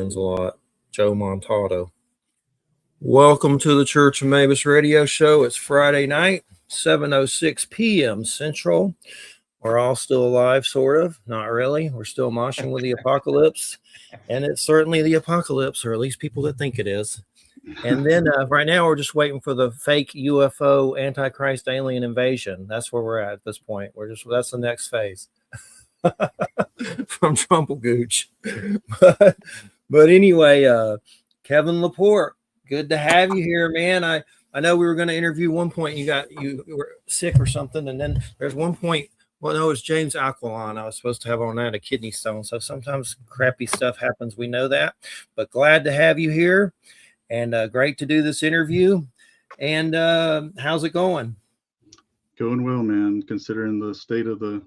Christians a lot. Joe Montaldo. Welcome to the Church of Mabus radio show. It's Friday night, 7:06 p.m. Central. We're all still alive, sort of. Not really. We're still moshing with the apocalypse. And it's certainly the apocalypse, or at least people that think it is. And then right now we're just waiting for the fake UFO Antichrist alien invasion. That's where we're at this point. That's the next phase from Trumpelgooch. But anyway, Kevin LaPorte, good to have you here, man. I know we were going to interview one point. You were sick or something, and then there's one point. Well, no, it's James Aquilon. I was supposed to have on that a kidney stone. So sometimes crappy stuff happens. We know that, but glad to have you here, and great to do this interview. And how's it going? Going well, man. Considering the state of the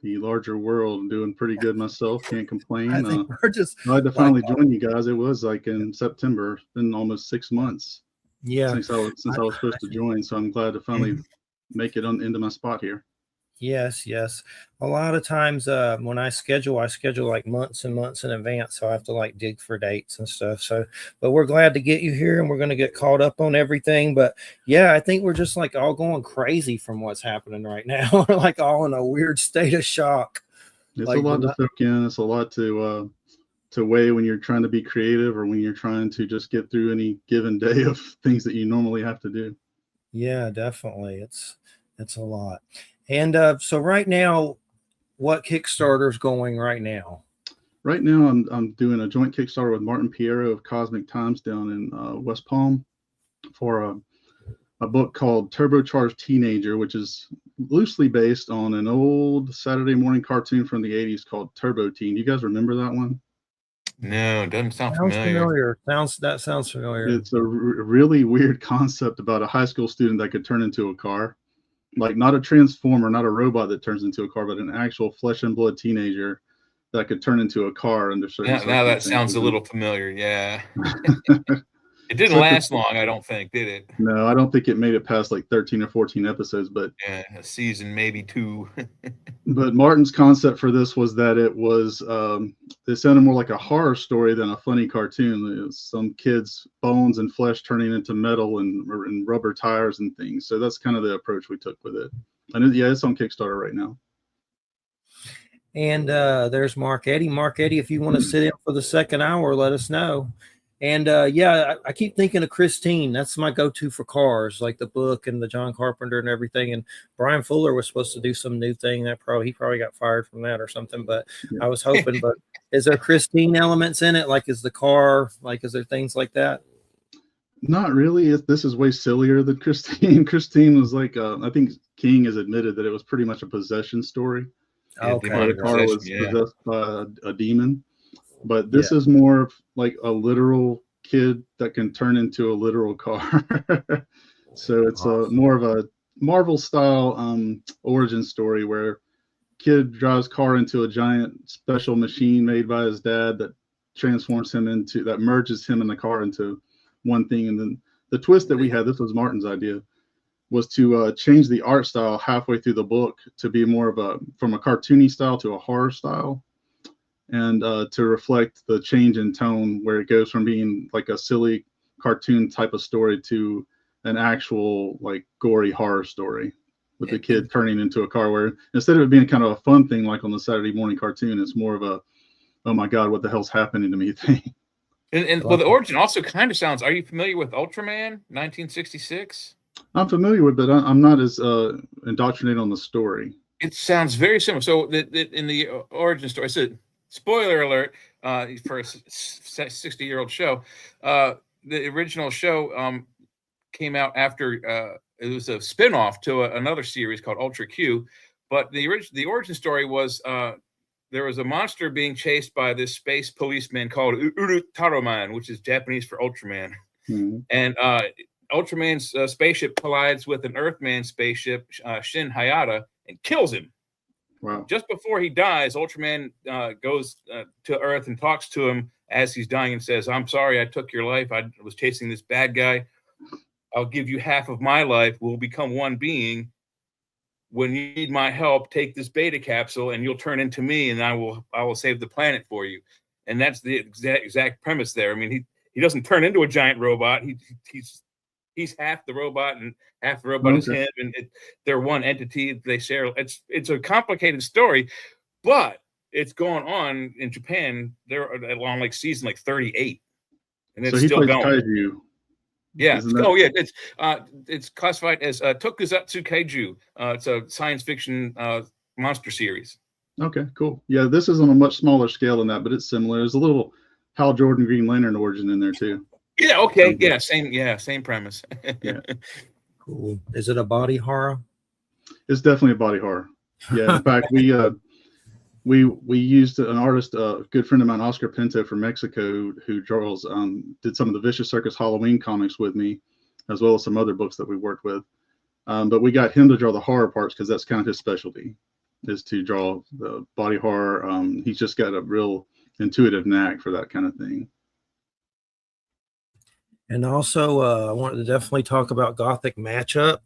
larger world, I'm doing pretty good myself. Can't complain. I think we're just glad to finally join you guys. It was like in September. It's been almost 6 months. Yeah, since I was supposed to join. So I'm glad to finally make it into my spot here. Yes. A lot of times when I schedule like months and months in advance. So I have to like dig for dates and stuff. So, but we're glad to get you here, and we're going to get caught up on everything. But yeah, I think we're just like all going crazy from what's happening right now. We're like all in a weird state of shock. It's like, a lot to soak in. It's a lot to weigh when you're trying to be creative, or when you're trying to just get through any given day of things that you normally have to do. Yeah, definitely. It's a lot. And so right now, what Kickstarter is going right now? Right now, I'm doing a joint Kickstarter with Martin Piero of Cosmic Times down in West Palm for a book called Turbocharged Teenager, which is loosely based on an old Saturday morning cartoon from the 80s called Turbo Teen. You guys remember that one? No, it doesn't sound familiar. That sounds familiar. It's a really weird concept about a high school student that could turn into a car. Like, not a transformer, not a robot that turns into a car, but an actual flesh and blood teenager that could turn into a car under certain circumstances. Now that sounds a little familiar. Yeah. It didn't last long, I don't think, did it? No, I don't think it made it past like 13 or 14 episodes, but yeah, a season, maybe 2. But Martin's concept for this was that it was it sounded more like a horror story than a funny cartoon. It was some kids' bones and flesh turning into metal and rubber tires and things. So that's kind of the approach we took with it. And it's on Kickstarter right now. And there's Mark Eddy. Mark Eddy, if you want to sit in for the second hour, let us know. And I keep thinking of Christine. That's my go-to for cars, like the book and the John Carpenter and everything. And Brian Fuller was supposed to do some new thing that he probably got fired from that or something. But I was hoping. But is there Christine elements in it? Like, is the car, like, is there things like that? Not really. This is way sillier than Christine. Christine was like, I think King has admitted that it was pretty much a possession story. Okay. The car was possessed by a demon. But this is more like a literal kid that can turn into a literal car. So it's more of a Marvel style origin story where kid drives car into a giant special machine made by his dad that transforms him that merges him and the car into one thing. And then the twist that we had, this was Martin's idea, was to change the art style halfway through the book to be more of from a cartoony style to a horror style. And to reflect the change in tone, where it goes from being like a silly cartoon type of story to an actual like gory horror story with the kid turning into a car, where instead of it being kind of a fun thing like on the Saturday morning cartoon, it's more of a, oh my God, what the hell's happening to me thing. And well, the origin also kind of sounds, are you familiar with Ultraman 1966? I'm familiar with it, but I'm not as indoctrinated on the story. It sounds very similar. So in the origin story, I said, spoiler alert, for a 60-year-old show. The original show came out after it was a spinoff to another series called Ultra Q. But the origin story was there was a monster being chased by this space policeman called Urutaroman, which is Japanese for Ultraman. Mm-hmm. And Ultraman's spaceship collides with an Earthman spaceship, Shin Hayata, and kills him. Wow. Just before he dies, Ultraman goes to Earth and talks to him as he's dying and says, "I'm sorry I took your life. I was chasing this bad guy. I'll give you half of my life. We'll become one being. When you need my help, take this beta capsule and you'll turn into me, and I will save the planet for you." and that's the exact premise there. I mean, he doesn't turn into a giant robot. He's half the robot and half the robot is him, and they're one entity. They share. It's a complicated story, but it's going on in Japan. They're along like season like 38, and it's still going. Kaiju. Yeah. It's classified as Tokusatsu Kaiju. It's a science fiction monster series. Okay, cool. Yeah, this is on a much smaller scale than that, but it's similar. There's a little Hal Jordan Green Lantern origin in there too. Yeah. Okay. Same premise. Yeah. Cool. Is it a body horror? It's definitely a body horror. Yeah. In fact, we used an artist, a good friend of mine, Oscar Pinto from Mexico, who draws, did some of the Vicious Circus Halloween comics with me, as well as some other books that we worked with. But we got him to draw the horror parts because that's kind of his specialty, is to draw the body horror. He's just got a real intuitive knack for that kind of thing. And also, I wanted to definitely talk about Gothic Matchup.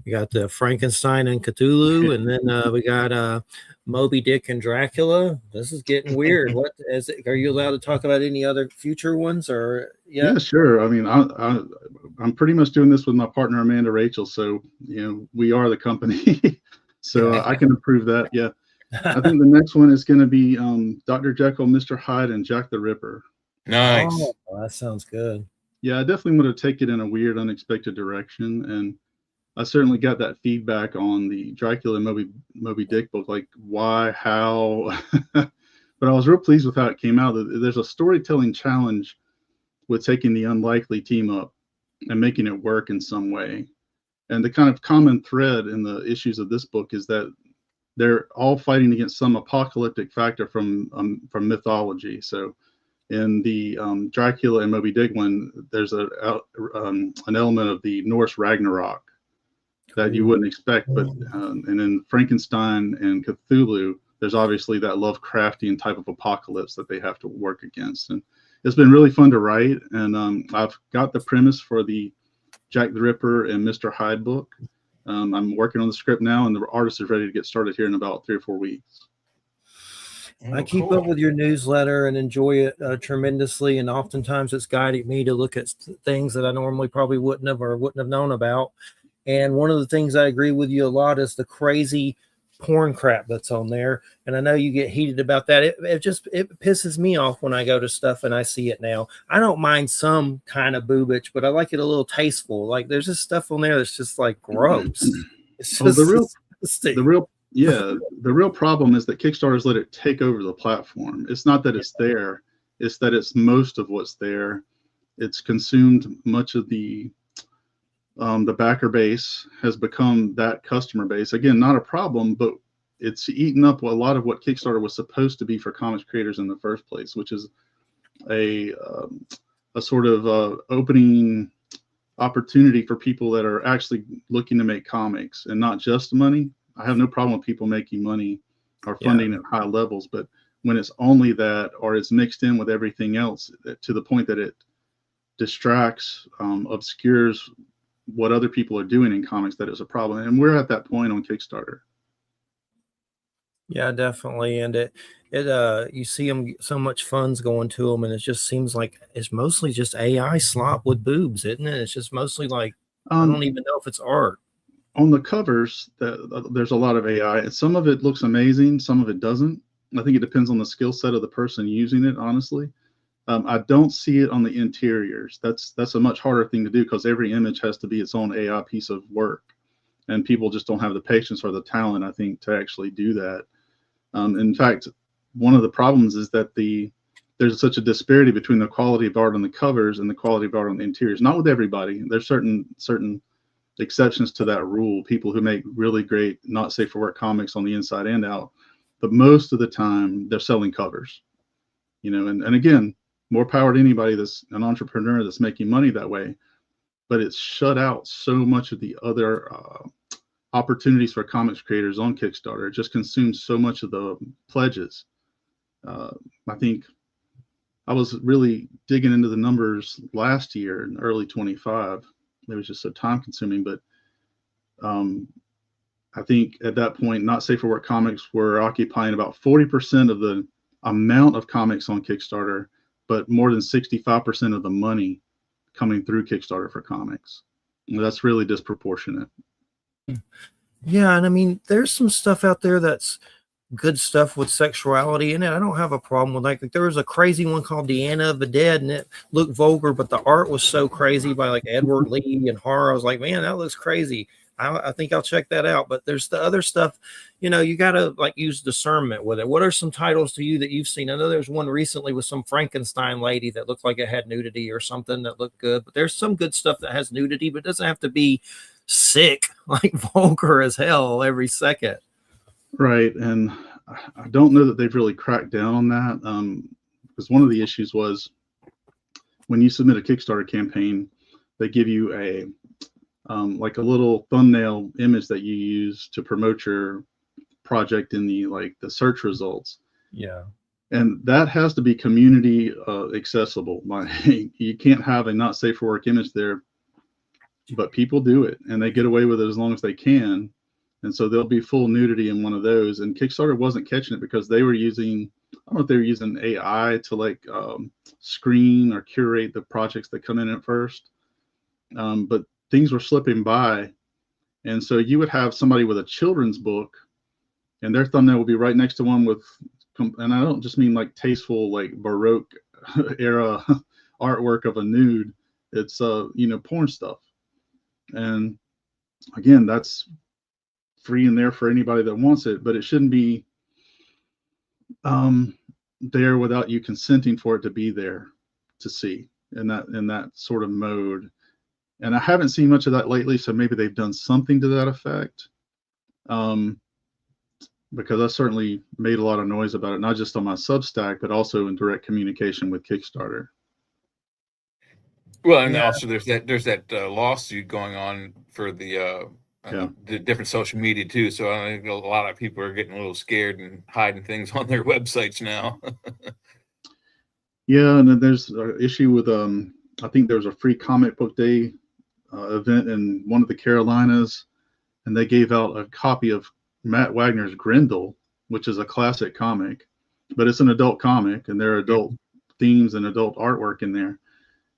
We got the Frankenstein and Cthulhu, and then we got Moby Dick and Dracula. This is getting weird. What is it? Are you allowed to talk about any other future ones? Or yeah, sure. I mean, I'm pretty much doing this with my partner Amanda Rachel, so we are the company, so I can approve that. Yeah, I think the next one is going to be Dr. Jekyll, Mr. Hyde, and Jack the Ripper. Nice. Oh, that sounds good. Yeah, I definitely want to take it in a weird, unexpected direction, and I certainly got that feedback on the Dracula and Moby Dick book, like why, how. But I was real pleased with how it came out. There's a storytelling challenge with taking the unlikely team up and making it work in some way. And the kind of common thread in the issues of this book is that they're all fighting against some apocalyptic factor from mythology. So in the Dracula and Moby Dick one, there's an element of the Norse Ragnarok that you wouldn't expect. But and in Frankenstein and Cthulhu, there's obviously that Lovecraftian type of apocalypse that they have to work against. And it's been really fun to write. And I've got the premise for the Jack the Ripper and Mr. Hyde book. I'm working on the script now, and the artist is ready to get started here in about 3 or 4 weeks. I keep up with your newsletter and enjoy it tremendously, and oftentimes it's guiding me to look at things that I normally probably wouldn't have known about. And one of the things I agree with you a lot is the crazy porn crap that's on there. And I know you get heated about that. It pisses me off when I go to stuff and I see it now. I don't mind some kind of boobage, but I like it a little tasteful. Like there's just stuff on there that's just like gross. It's just the real problem is that Kickstarter's let it take over the platform. It's not that it's there, it's that it's most of what's there. It's consumed much of the backer base has become that customer base. Again, not a problem, but it's eaten up a lot of what Kickstarter was supposed to be for comics creators in the first place, which is a sort of opening opportunity for people that are actually looking to make comics and not just money. I have no problem with people making money or funding at high levels, but when it's only that, or it's mixed in with everything else to the point that it distracts, obscures what other people are doing in comics, that is a problem. And we're at that point on Kickstarter. Yeah, definitely. And you see them, so much funds going to them, and it just seems like it's mostly just AI slop with boobs, isn't it? It's just mostly like, I don't even know if it's art. On the covers, there's a lot of AI, and some of it looks amazing, some of it doesn't. I think it depends on the skill set of the person using it, honestly. I don't see it on the interiors. That's a much harder thing to do because every image has to be its own AI piece of work, and people just don't have the patience or the talent, I think, to actually do that. In fact, one of the problems is that there's such a disparity between the quality of art on the covers and the quality of art on the interiors. Not with everybody. There's certain exceptions to that rule. People who make really great, not safe for work comics on the inside and out, but most of the time they're selling covers. And again, more power to anybody that's an entrepreneur that's making money that way, but it's shut out so much of the other opportunities for comics creators on Kickstarter. It just consumes so much of the pledges. I think I was really digging into the numbers last year in early 25. It was just so time consuming, but I think at that point, Not Safe for Work comics were occupying about 40% of the amount of comics on Kickstarter, but more than 65% of the money coming through Kickstarter for comics. That's really disproportionate. Yeah, and I mean, there's some stuff out there that's good stuff with sexuality in it. I don't have a problem with like there was a crazy one called Deanna of the Dead, and it looked vulgar, but the art was so crazy by like Edward Lee and horror. I was like, man, that looks crazy. I think I'll check that out. But there's the other stuff, you know, you got to like use discernment with it. What are some titles to you that you've seen? I know there's one recently with some Frankenstein lady that looked like it had nudity or something that looked good, but there's some good stuff that has nudity, but it doesn't have to be sick, like vulgar as hell every second. Right. And I don't know that they've really cracked down on that. Because one of the issues was when you submit a Kickstarter campaign, they give you a like a little thumbnail image that you use to promote your project in the search results. Yeah. And that has to be community accessible. You can't have a not safe for work image there, but people do it and they get away with it as long as they can. And so there'll be full nudity in one of those. And Kickstarter wasn't catching it because they were using, I don't know if they were using AI to like screen or curate the projects that come in at first. But things were slipping by. And so you would have somebody with a children's book and their thumbnail will be right next to one with, and I don't just mean like tasteful, like Baroque era artwork of a nude. It's, porn stuff. And again, that's free in there for anybody that wants it, but it shouldn't be there without you consenting for it to be there to see in that sort of mode. And I haven't seen much of that lately, so maybe they've done something to that effect. Because I certainly made a lot of noise about it, not just on my Substack, but also in direct communication with Kickstarter. Well, and also there's that lawsuit going on for the different social media too. So I think a lot of people are getting a little scared and hiding things on their websites now. Yeah, and then there's an issue with I think there was a free comic book day event in one of the Carolinas, and they gave out a copy of Matt Wagner's Grendel, which is a classic comic, but it's an adult comic, and there are adult themes and adult artwork in there,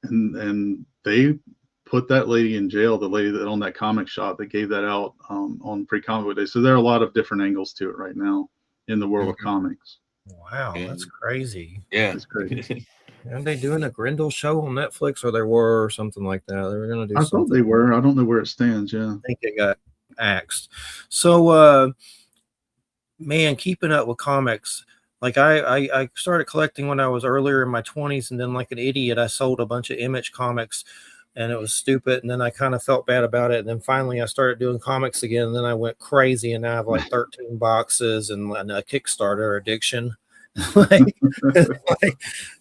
and they put that lady in jail, the lady that owned that comic shop that gave that out on Free Comic Book Day. So there are a lot of different angles to it right now in the world of comics. Wow, that's crazy. Yeah, it's crazy. Aren't they doing a Grendel show on Netflix, or they were, or something like that? They were going to do. I thought they were. I don't know where it stands. Yeah, I think it got axed. So, man, keeping up with comics. Like I started collecting when I was earlier in my 20s, and then like an idiot, I sold a bunch of Image comics, and it was stupid. And then I kind of felt bad about it. And then finally I started doing comics again. And then I went crazy, and now I have like 13 boxes and a Kickstarter addiction. like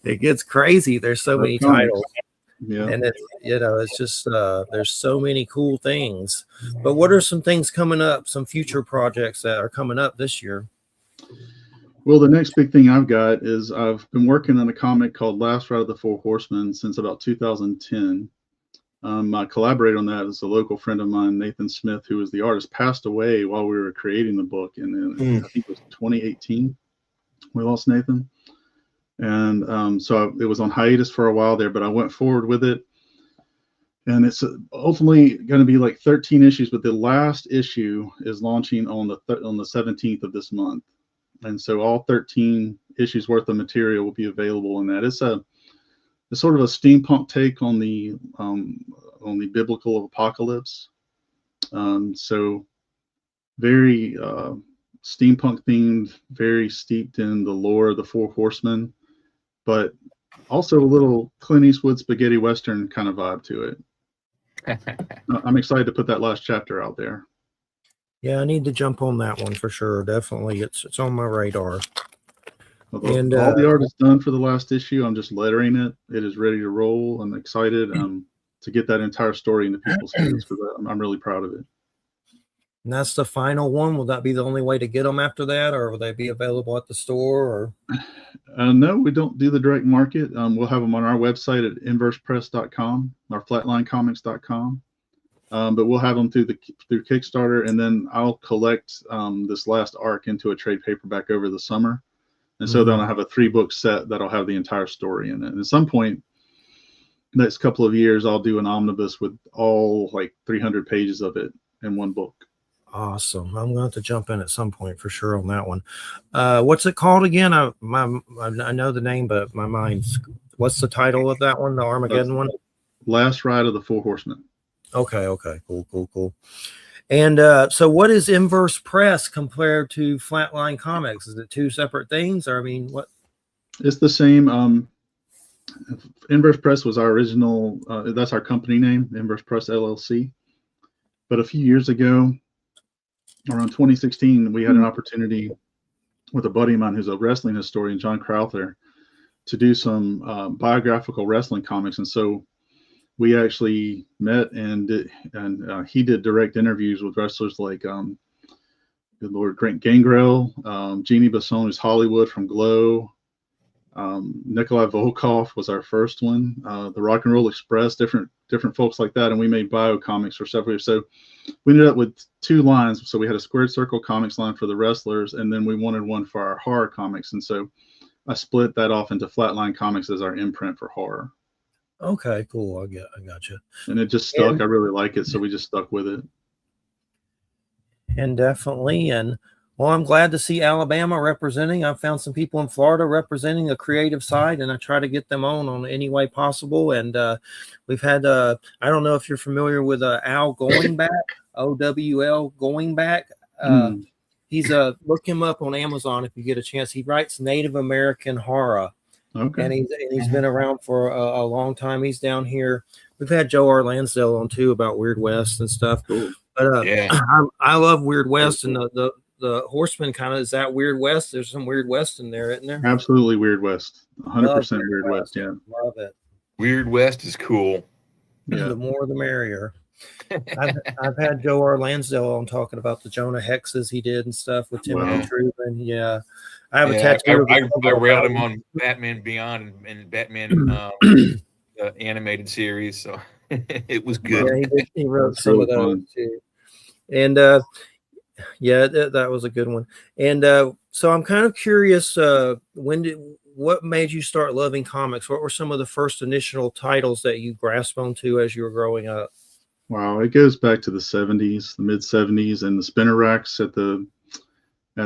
it gets crazy. There's so many titles. Yeah. And it's, it's just there's so many cool things. But what are some things coming up, some future projects that are coming up this year? Well, the next big thing I've got is I've been working on a comic called Last Ride of the Four Horsemen since about 2010. My collaborator on that is a local friend of mine, Nathan Smith, who was the artist, passed away while we were creating the book. And I think it was 2018. We lost Nathan. And so it was on hiatus for a while there, but I went forward with it. And it's ultimately going to be like 13 issues, but the last issue is launching on the 17th of this month. And so all 13 issues worth of material will be available in that. It's sort of a steampunk take on the biblical apocalypse. So very steampunk themed, very steeped in the lore of the Four Horsemen, but also a little Clint Eastwood spaghetti western kind of vibe to it. I'm excited to put that last chapter out there. Yeah, I need to jump on that one for sure. Definitely, it's on my radar. And all the art is done for the last issue. I'm just lettering it. It is ready to roll. I'm excited to get that entire story into people's hands because I'm really proud of it. And that's the final one. Will that be the only way to get them after that, or will they be available at the store? Or no, we don't do the direct market. We'll have them on our website at inversepress.com or flatlinecomics.com. But we'll have them through Kickstarter, and then I'll collect this last arc into a trade paperback over the summer. And so then I'll have a 3-book set that'll have the entire story in it. And at some point, next couple of years, I'll do an omnibus with all like 300 pages of it in one book. Awesome. I'm going to have to jump in at some point for sure on that one. What's it called again? I know the name, but my mind's, what's the title of that one? The Armageddon one? Last Ride of the Four Horsemen. Okay. Cool. And so what is Inverse Press compared to Flatline Comics? Is it two separate things? Or I mean, what? It's the same. Inverse Press was our original, that's our company name, Inverse Press LLC. But a few years ago, around 2016, we had an opportunity with a buddy of mine who's a wrestling historian, John Crowther, to do some biographical wrestling comics. And so we actually met and he did direct interviews with wrestlers like good Lord, Grant Gangrel, Jeannie Basson, who's Hollywood from Glow, Nikolai Volkov was our first one, the Rock and Roll Express, different folks like that. And we made bio comics for several years. So we ended up with 2 lines. So we had a Squared Circle comics line for the wrestlers, and then we wanted one for our horror comics. And so I split that off into Flatline Comics as our imprint for horror. Okay, cool. I got you. And it just stuck. I really like it, so we just stuck with it. And definitely. And well, I'm glad to see Alabama representing. I've found some people in Florida representing the creative side, and I try to get them on any way possible. And we've had, I don't know if you're familiar with Al Going Back, OWL Going Back. He's look him up on Amazon if you get a chance. He writes Native American horror. Okay. And he's been around for a long time. He's down here. We've had Joe R. Lansdale on too about Weird West and stuff. Cool. But I love Weird West, and the Horseman kind of is that Weird West. There's some Weird West in there, isn't there? Absolutely Weird West. 100% Weird West. Yeah. Love it. Weird West is cool. Yeah. The more the merrier. I've had Joe R. Lansdale on talking about the Jonah hexes he did and stuff with Timothy Trubin. Yeah. I have a tattoo. I railed him on Batman Beyond and Batman animated series, so it was good. Yeah, he wrote some of those too. And yeah, that was a good one. And so I'm kind of curious, what made you start loving comics? What were some of the first initial titles that you grasped onto as you were growing up? Wow, it goes back to the 70s, the mid 70s, and the spinner racks at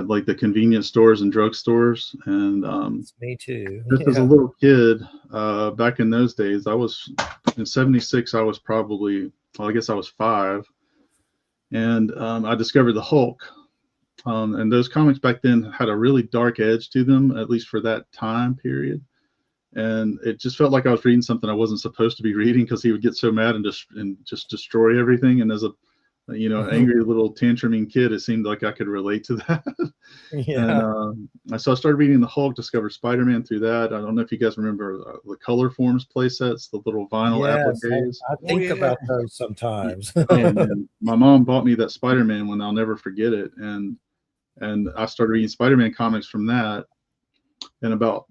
like the convenience stores and drugstores. And me too. Just as a little kid, back in those days, I was in 76. I was probably, well, I guess I was 5, and I discovered the Hulk. And those comics back then had a really dark edge to them, at least for that time period. And it just felt like I was reading something I wasn't supposed to be reading, because he would get so mad and just destroy everything. And as a angry little tantruming kid, it seemed like I could relate to that. Yeah. And so I started reading the Hulk, discovered Spider-Man through that. I don't know if you guys remember the Color Forms play sets, the little vinyl appliques. I think about those sometimes. And my mom bought me that Spider-Man one. I'll never forget it. And I started reading Spider-Man comics from that. And about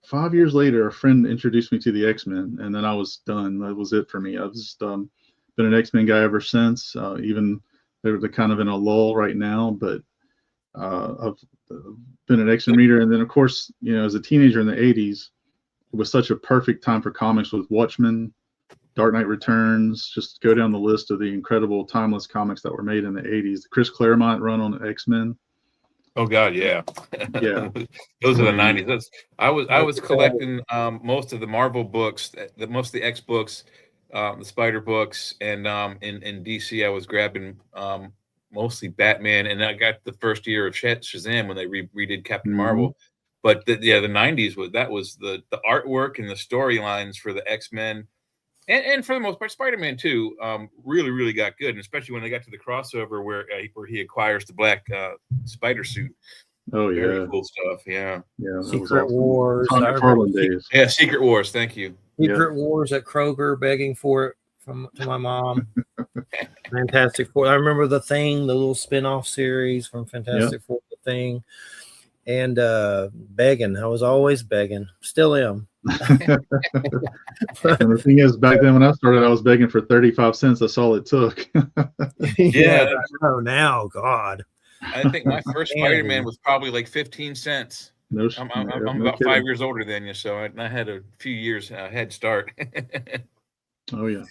5 years later, a friend introduced me to the X-Men, and then I was done. That was it for me. I've just been an X-Men guy ever since. Even they're kind of in a lull right now, but I've been an X-Men reader. And then, of course, as a teenager in the 80s, it was such a perfect time for comics with Watchmen, Dark Knight Returns. Just go down the list of the incredible timeless comics that were made in the 80s. The Chris Claremont run on X-Men. Oh God, yeah. Yeah. Those are the 90s. I was collecting most of the Marvel books, most of the X books, the Spider books, and in DC I was grabbing mostly Batman, and I got the first year of Shazam when they redid Captain Marvel. But the 90s was the artwork and the storylines for the X-Men, and for the most part Spider-Man too, really, really got good, and especially when they got to the crossover where he acquires the black spider suit. Oh yeah, very cool stuff. Yeah. Secret Wars. Days. Yeah, Secret Wars. Thank you. Secret Wars at Kroger, begging for it to my mom. Fantastic Four. I remember The Thing, the little spin-off series from Fantastic Four, The Thing, and begging. I was always begging. Still am. And the thing is, back then when I started, I was begging for 35 cents. That's all it took. Oh, now, God. I think my first Spider-Man was probably like 15 cents. No, I'm no about 5 kidding. years older than you, so I had a few years head start. Oh yeah.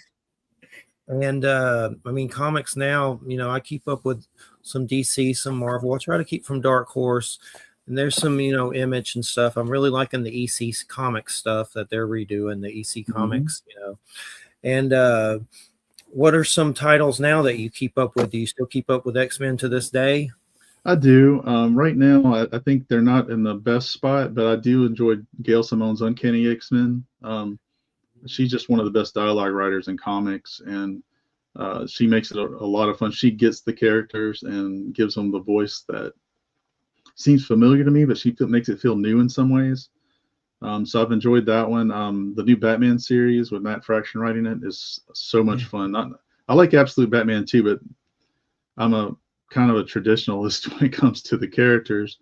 And I mean, comics now, I keep up with some DC, some Marvel. I try to keep from Dark Horse. And there's some, Image and stuff. I'm really liking the EC comics stuff that they're redoing, the EC comics, And what are some titles now that you keep up with? Do you still keep up with X-Men to this day? I do. Right now, I think they're not in the best spot, but I do enjoy Gail Simone's Uncanny X-Men. She's just one of the best dialogue writers in comics, and she makes it a lot of fun. She gets the characters and gives them the voice that seems familiar to me, but she makes it feel new in some ways. So I've enjoyed that one. The new Batman series with Matt Fraction writing it is so much fun. I like Absolute Batman too, but I'm a kind of a traditionalist when it comes to the characters.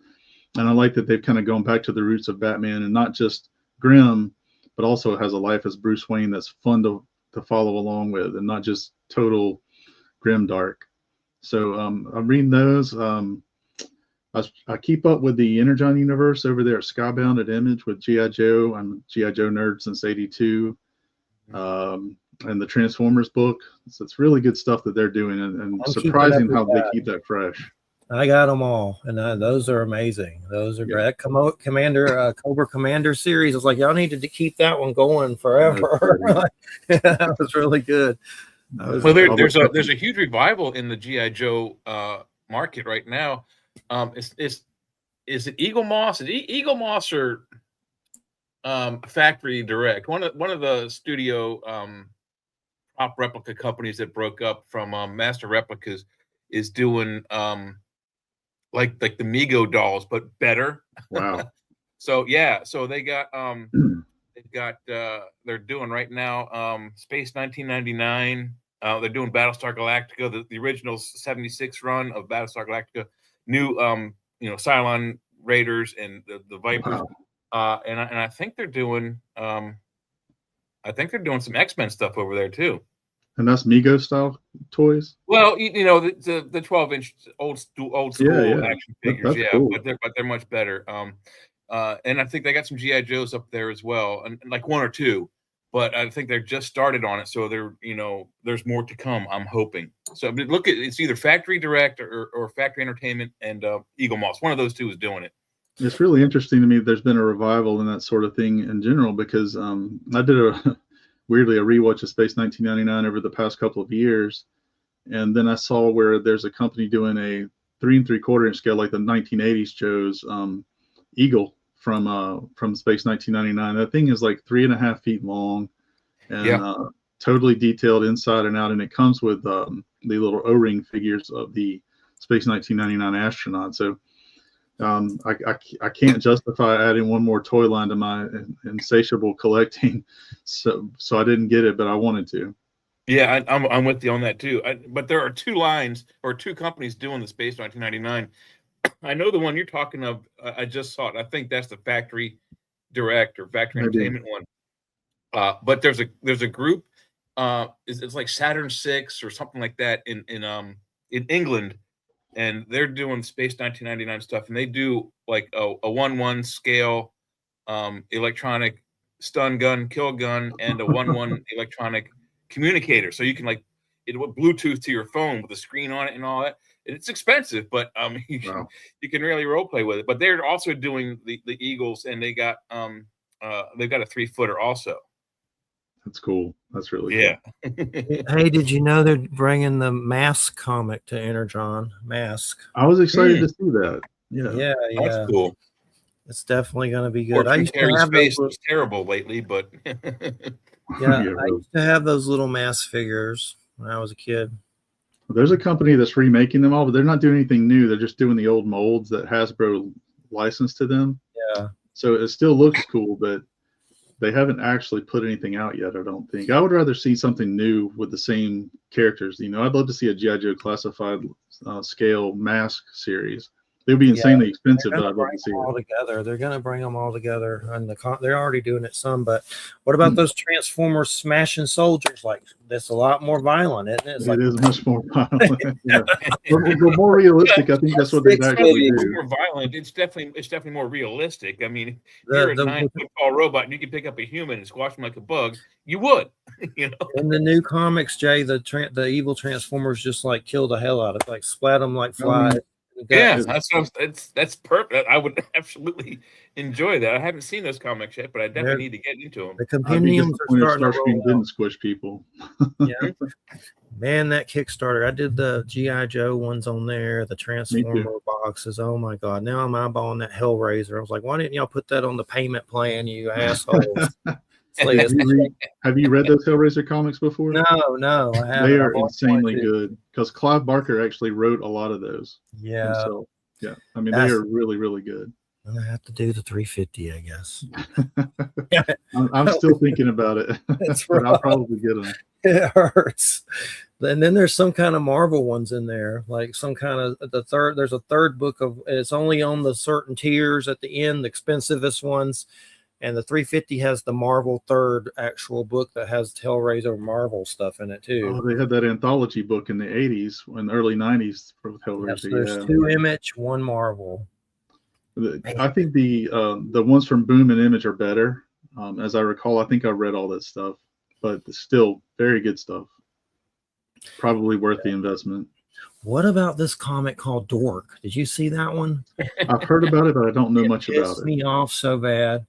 And I like that they've kind of gone back to the roots of Batman and not just grim, but also has a life as Bruce Wayne that's fun to follow along with and not just total grim dark. So I'm reading those. I keep up with the Energon universe over there at Skybound at Image with G.I. Joe. I'm a G.I. Joe nerd since '82. And the Transformers book. So it's really good stuff that they're doing, and surprising how they keep that fresh. I got them all, and those are amazing. Those are great. Cobra Commander series. I was like, y'all needed to keep that one going forever. That was really good. Well, there's a huge revival in the G.I. Joe market right now. Is it Eagle Moss? Eagle Moss or Factory Direct? One of the studio prop replica companies that broke up from Master Replicas is doing like the Mego dolls, but better. Wow. So they got they're doing right now Space 1999. They're doing Battlestar Galactica, the original 76 run of Battlestar Galactica, new Cylon Raiders and the Vipers. Wow. And I think they're doing some X-Men stuff over there too. And that's Mego style toys. Well, the 12-inch old school action figures, cool. but they're much better. And I think they got some GI Joes up there as well, and like one or two. But I think they're just started on it, so there's more to come. I'm hoping. So look at it's either Factory Direct or Factory Entertainment and Eagle Moss. One of those two is doing it. It's really interesting to me. There's been a revival in that sort of thing in general because I did weirdly a rewatch of Space 1999 over the past couple of years, and then I saw where there's a company doing a 3 3/4 scale like the 1980s Joe's Eagle from Space 1999. That thing is like 3.5 feet long and totally detailed inside and out, and it comes with the little O-ring figures of the Space 1999 astronaut. So I can't justify adding one more toy line to my insatiable collecting, so I didn't get it, but I wanted to. Yeah, I'm with you on that too. But there are two lines or two companies doing the Space 1999. I know the one you're talking of. I just saw it. I think that's the Factory Direct or Factory Entertainment one. But there's a group. It's like Saturn 6 or something like that in England. And they're doing Space 1999 stuff, and they do like a 1/1 scale electronic stun gun, kill gun, and a 1/1 electronic communicator. So you can it with Bluetooth to your phone with a screen on it and all that. It's expensive, but you can really role play with it. But they're also doing the Eagles, and they've got a 3-footer also. That's cool. That's really cool. Hey, did you know they're bringing the Mask comic to Energon? Mask. I was excited to see that. Yeah. That's cool. It's definitely going to be good. I used to have space was terrible lately, but I used to have those little Mask figures when I was a kid. There's a company that's remaking them all, but they're not doing anything new. They're just doing the old molds that Hasbro licensed to them. Yeah. So it still looks cool, but they haven't actually put anything out yet, I don't think. I would rather see something new with the same characters. I'd love to see a G.I. Joe classified scale Mask series. They'd be insanely They're expensive, going but to I'd love bring to see them it. all together. They're going to bring them all together, and they're already doing it some. But what about those Transformers smashing soldiers? Like that's a lot more violent, isn't it? It's It like is much more violent. Yeah. But more realistic. I think that's what they'd actually It's do. more violent. It's definitely more realistic. I mean, if The- you're a the- 9-foot tall robot and you can pick up a human and squash him like a bug, you would. You know. in the new comics, Jay, the evil Transformers just like kill the hell out of it, like splat them like flies. Yeah, that's perfect. I would absolutely enjoy that. I haven't seen those comics yet, but I definitely need to get into them. The I'd be compendiums are disappointed if starting to Starscream roll didn't out. squish people. Yeah. Man, that Kickstarter. I did the G.I. Joe ones on there, the Transformer boxes. Oh my God. Now I'm eyeballing that Hellraiser. I was like, why didn't y'all put that on the payment plan, you assholes? Have you read those Hellraiser comics before? No, I haven't. They are insanely good because Clive Barker actually wrote a lot of those. Yeah. Himself. Yeah. I mean, they are really, really good. I'm gonna have to do the 350, I guess. I'm still thinking about it. That's but I'll rough. probably get them. It hurts. And then there's some kind of Marvel ones in there, like some kind of there's a third book of it's only on the certain tiers at the end, the expensivest ones. And the 350 has the Marvel third actual book that has Hellraiser Marvel stuff in it too. Oh, they had that anthology book in the 80s and early 90s for Hellraiser. Yes, there's 2 Image, 1 Marvel. I think the ones from Boom and Image are better. As I recall, I think I read all that stuff, but still very good stuff. Probably worth the investment. What about this comic called Dork? Did you see that one? I've heard about it, but I don't know much about Pissed it. me off so bad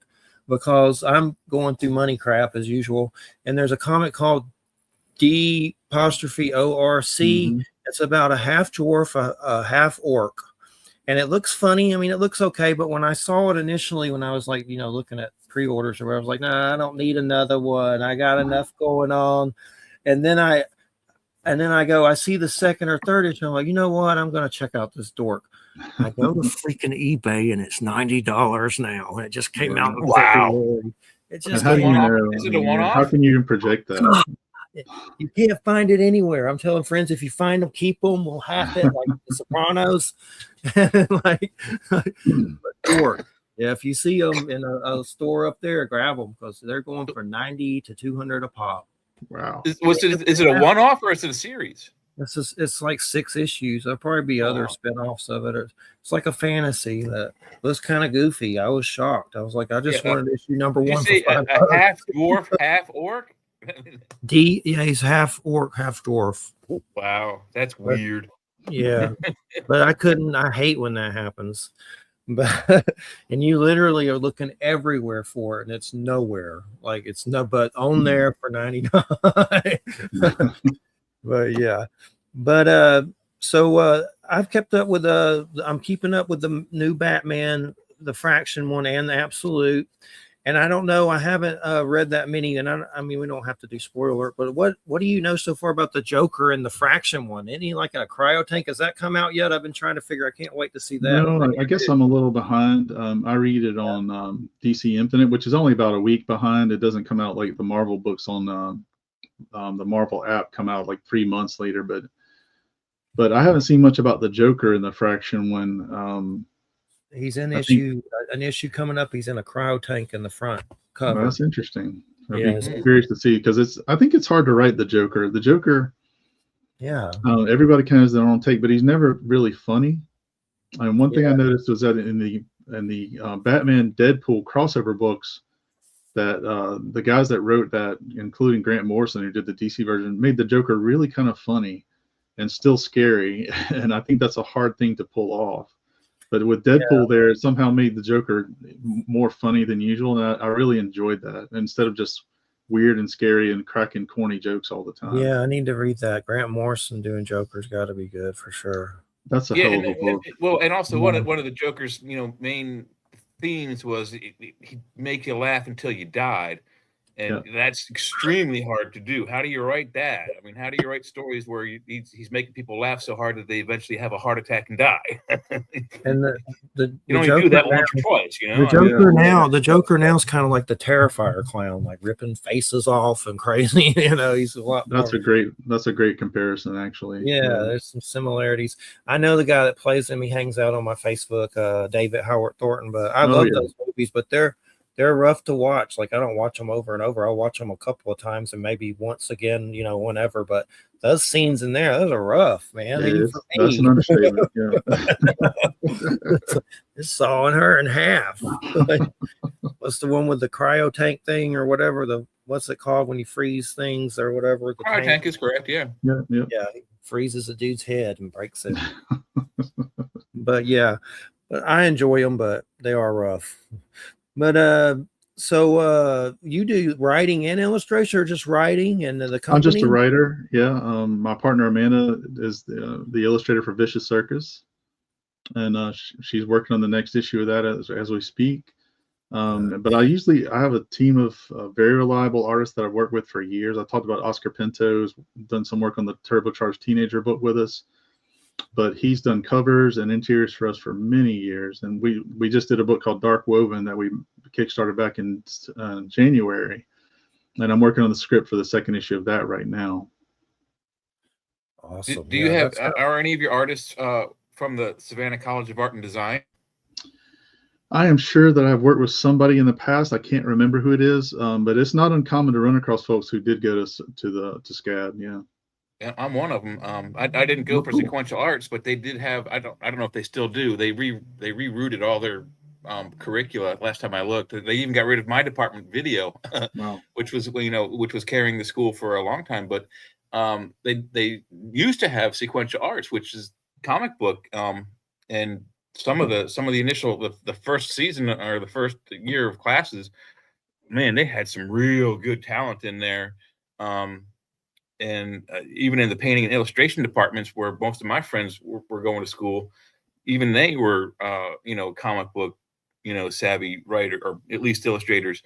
because I'm going through money crap as usual, and there's a comic called D''ORC. It's about a half dwarf, a half orc, and it looks funny. I mean, it looks okay, but when I saw it initially, when I was like, looking at pre-orders or whatever, I was like, nah, I don't need another one. I got enough going on. And then I see the second or third issue. I'm like, you know what? I'm going to check out this Dork. I go to freaking eBay and it's $90 now. And it just came out. Wow. It just How do you know? Is it a one-off? How can you even project that? You can't find it anywhere. I'm telling friends, if you find them, keep them. We'll have it like The Sopranos. like Dork. Yeah, if you see them in a store up there, grab them because they're going for $90 to $200 a pop. Wow. Is it a one-off or is it a series? It's like 6 issues. There'll probably be other spinoffs of it. It's like a fantasy that was kind of goofy. I was shocked. I was like, I just wanted issue number 1. You say a half dwarf, half orc? He's half orc, half dwarf. Wow, that's weird. Yeah, but I hate when that happens. But and you literally are looking everywhere for it, and it's nowhere. Like it's but on there for $99. But yeah, so I've kept up with I'm keeping up with the new Batman, the Fraction one, and the Absolute. And I don't know, I haven't read that many, and I mean we don't have to do spoiler, but what do you know so far about the Joker and the Fraction one? Any like a cryo tank? Has that come out yet? I've been trying to figure. I can't wait to see that. No, I guess I'm a little behind. I read it on DC Infinite, which is only about a week behind. It doesn't come out like the Marvel books on the Marvel app come out like 3 months later. But I haven't seen much about the Joker in the Fraction one. He's in an issue coming up. He's in a cryo tank in the front cover. That's interesting. I'd be curious to see because I think it's hard to write the Joker. The Joker, everybody kind of has their own take, but he's never really funny. And one thing I noticed was that in the Batman Deadpool crossover books, that the guys that wrote that, including Grant Morrison, who did the DC version, made the Joker really kind of funny and still scary. And I think that's a hard thing to pull off. But with Deadpool there, it somehow made the Joker more funny than usual. And I really enjoyed that instead of just weird and scary and cracking corny jokes all the time. Yeah, I need to read that. Grant Morrison doing Joker's got to be good for sure. That's a hell of a book. Well, and also one of the Joker's main themes was he'd make you laugh until you died. And that's extremely hard to do. How do you write that? I mean, how do you write stories where he's making people laugh so hard that they eventually have a heart attack and die? And you only do that once or twice, you know. The Joker now is kind of like the Terrifier clown, like ripping faces off and crazy. You know, he's a lot. That's a great comparison, actually. Yeah, there's some similarities. I know the guy that plays him. He hangs out on my Facebook, David Howard Thornton. But I love those movies, but they're rough to watch. Like, I don't watch them over and over. I'll watch them a couple of times and maybe once again, you know, whenever. But those scenes in there, those are rough, man. That's an understatement. Yeah. It's sawing her in half. What's the one with the cryo tank thing or whatever? What's it called when you freeze things or whatever? The cryo tank is correct. Yeah. Yeah. He freezes a dude's head and breaks it. But yeah, I enjoy them, but they are rough. But so you do writing and illustration, or just writing and the company? I'm just a writer. Yeah. My partner Amanda is the illustrator for Vicious Circus, and she's working on the next issue of that as we speak. But I have a team of very reliable artists that I've worked with for years. I talked about Oscar Pinto's done some work on the Turbocharged Teenager book with us. But he's done covers and interiors for us for many years, and we just did a book called Dark Woven that we kickstarted back in January, and I'm working on the script for the second issue of that right now. Awesome. Do you have are any of your artists from the Savannah College of Art and Design? I am sure that I've worked with somebody in the past. I can't remember who it is, but it's not uncommon to run across folks who did go to SCAD. Yeah. Yeah, I'm one of them. I didn't go for sequential arts, but they did have. I don't know if they still do. They rerouted all their curricula last time I looked. They even got rid of my department, video, wow. which was carrying the school for a long time. But they used to have sequential arts, which is comic book, and some of the initial the first season or the first year of classes, man, they had some real good talent in there. And even in the painting and illustration departments where most of my friends were going to school, even they were, comic book, savvy writer, or at least illustrators.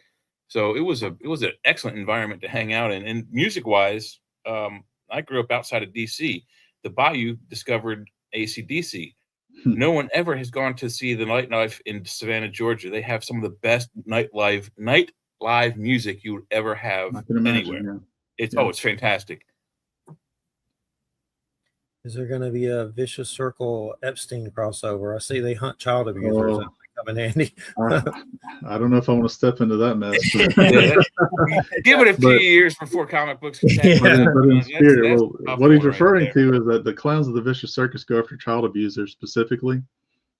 So it was an excellent environment to hang out in. And music wise, I grew up outside of DC. The Bayou discovered AC/DC. No one ever has gone to see the nightlife in Savannah, Georgia. They have some of the best night live music you would ever have anywhere. Yeah. It's fantastic. Is there going to be a Vicious Circle Epstein crossover? I see they hunt child abusers. That might come in handy. I don't know if I want to step into that mess. Give it a few years before comic books. But in spirit, what he's referring to is that the clowns of the Vicious Circus go after child abusers specifically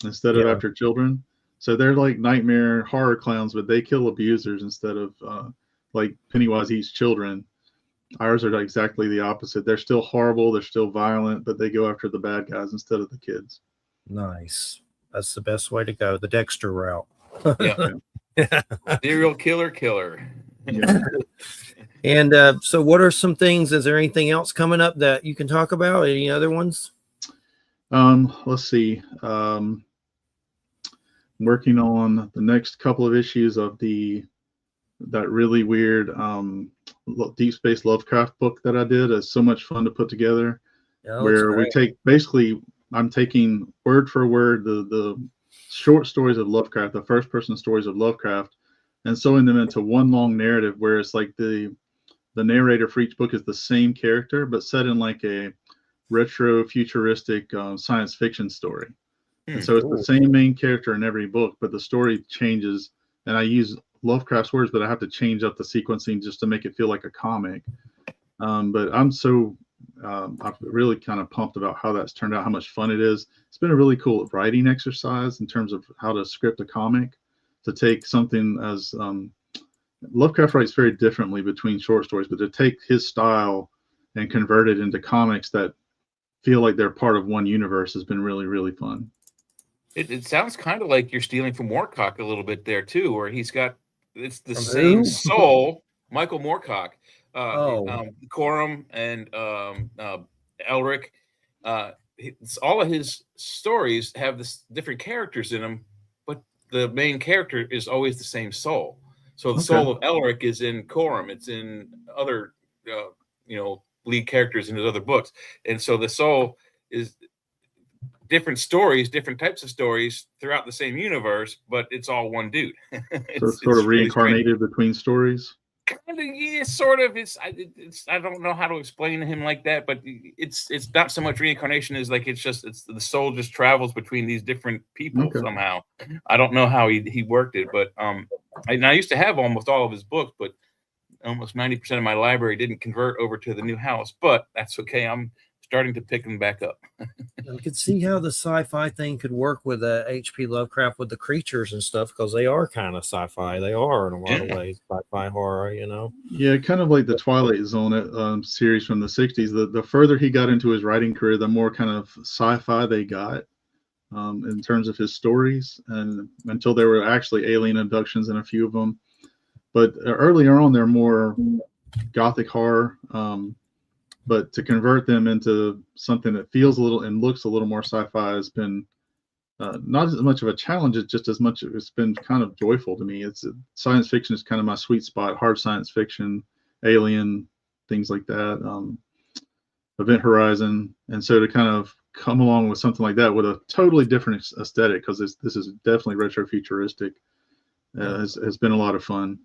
instead of after children. So they're like nightmare horror clowns, but they kill abusers instead of like Pennywise eats children. Ours are exactly the opposite. They're still horrible. They're still violent, but they go after the bad guys instead of the kids. Nice. That's the best way to go. The Dexter route. Yeah. Serial killer. Yeah. And so what are some things? Is there anything else coming up that you can talk about? Any other ones? Let's see. Working on the next couple of issues of that really weird Deep Space Lovecraft book that I did. It's so much fun to put together, where we I'm taking word for word the short stories of Lovecraft, the first person stories of Lovecraft, and sewing them into one long narrative where it's like the narrator for each book is the same character, but set in like a retro futuristic science fiction story. And so it's the same main character in every book, but the story changes, and I use Lovecraft's words, but I have to change up the sequencing just to make it feel like a comic. But I'm really kind of pumped about how that's turned out, how much fun it is. It's been a really cool writing exercise in terms of how to script a comic, to take something as Lovecraft writes very differently between short stories, but to take his style and convert it into comics that feel like they're part of one universe has been really, really fun. It sounds kind of like you're stealing from Moorcock a little bit there too, where he's got same soul, Michael Moorcock, Coram and Elric. All of his stories have different characters in them, but the main character is always the same soul. So the soul of Elric is in Corum. It's in other, lead characters in his other books. And so the soul is different stories, different types of stories throughout the same universe, but it's all one dude. It's sort of reincarnated between stories. Kind of, yeah, sort of. I don't know how to explain him like that, but it's not so much reincarnation as like it's the soul just travels between these different people somehow. I don't know how he worked it, but I used to have almost all of his books, but almost 90% of my library didn't convert over to the new house. But that's okay. I'm starting to pick them back up. I could see how the sci-fi thing could work with H.P. Lovecraft with the creatures and stuff, because they are kind of sci-fi. They are in a lot of ways sci-fi horror, Yeah, kind of like the Twilight Zone series from the 60s. The further he got into his writing career, the more kind of sci-fi they got in terms of his stories, and until there were actually alien abductions in a few of them. But earlier on, they're more gothic horror. But to convert them into something that feels a little and looks a little more sci-fi has been not as much of a challenge. It's just as much. It's been kind of joyful to me. Science fiction is kind of my sweet spot. Hard science fiction, alien, things like that. Event Horizon, and so to kind of come along with something like that with a totally different aesthetic, because this is definitely retro futuristic, has been a lot of fun.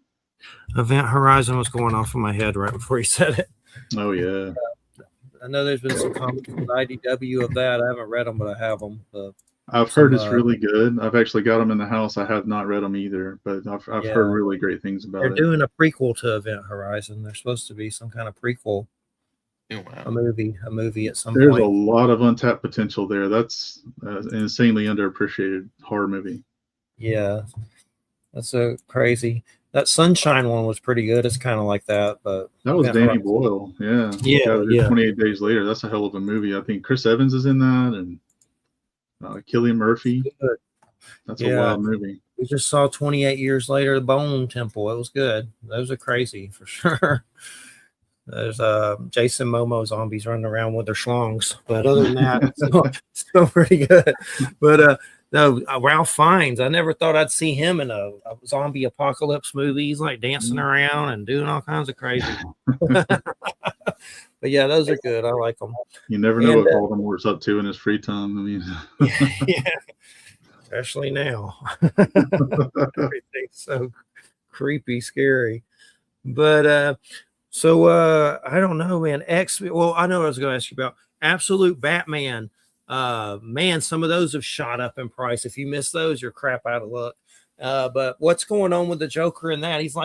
Event Horizon was going off in my head right before you said it. Oh yeah. I know there's been some comics with IDW of that. I haven't read them, but I have them. I've heard it's really good. I've actually got them in the house. I have not read them either, but I've heard really great things about it. They're doing a prequel to Event Horizon. There's supposed to be some kind of prequel. Oh, wow. A movie at some point. There's a point. lot of untapped potential there. That's an insanely underappreciated horror movie. Yeah, that's so crazy. That Sunshine one was pretty good. It's kind of like that, but that was Danny Boyle. Yeah. 28 Days Later. That's a hell of a movie. I think Chris Evans is in that, and Cillian Murphy. That's a wild movie. We just saw 28 Years Later, The Bone Temple. It was good. Those are crazy for sure. There's Jason Momoa zombies running around with their schlongs, but other than that, it's still pretty good. But no, Ralph Fiennes, I never thought I'd see him in a zombie apocalypse movie. He's like dancing around and doing all kinds of crazy. But yeah, those are good. I like them. You never know what Voldemort's up to in his free time. I mean, yeah, especially now. Everything's so creepy, scary. But so I don't know, man. Well, I know what I was going to ask you about. Absolute Batman. Man, some of those have shot up in price. If you miss those, you're crap out of luck. But what's going on with the Joker in that? He's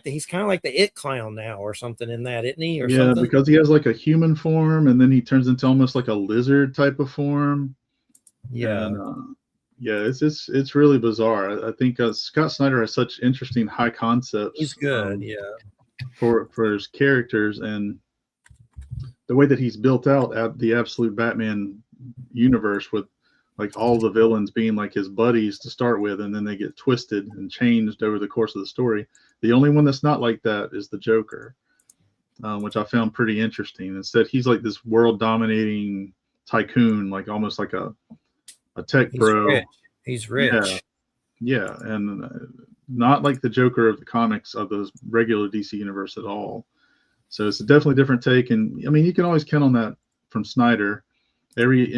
he's kind of like the It Clown now or something in that, isn't he? Or something? Because he has like a human form, and then he turns into almost like a lizard type of form. Yeah. And, it's really bizarre. I think Scott Snyder has such interesting high concepts. He's good, for his characters, and the way that he's built out the Absolute Batman universe, with like all the villains being like his buddies to start with, and then they get twisted and changed over the course of the story. The only one that's not like that is the Joker, which I found pretty interesting. Instead, he's like this world dominating tycoon, like almost like a tech bro. He's rich. Yeah, and not like the Joker of the comics of the regular DC universe at all. So it's a definitely different take, and I mean you can always count on that from Snyder. Every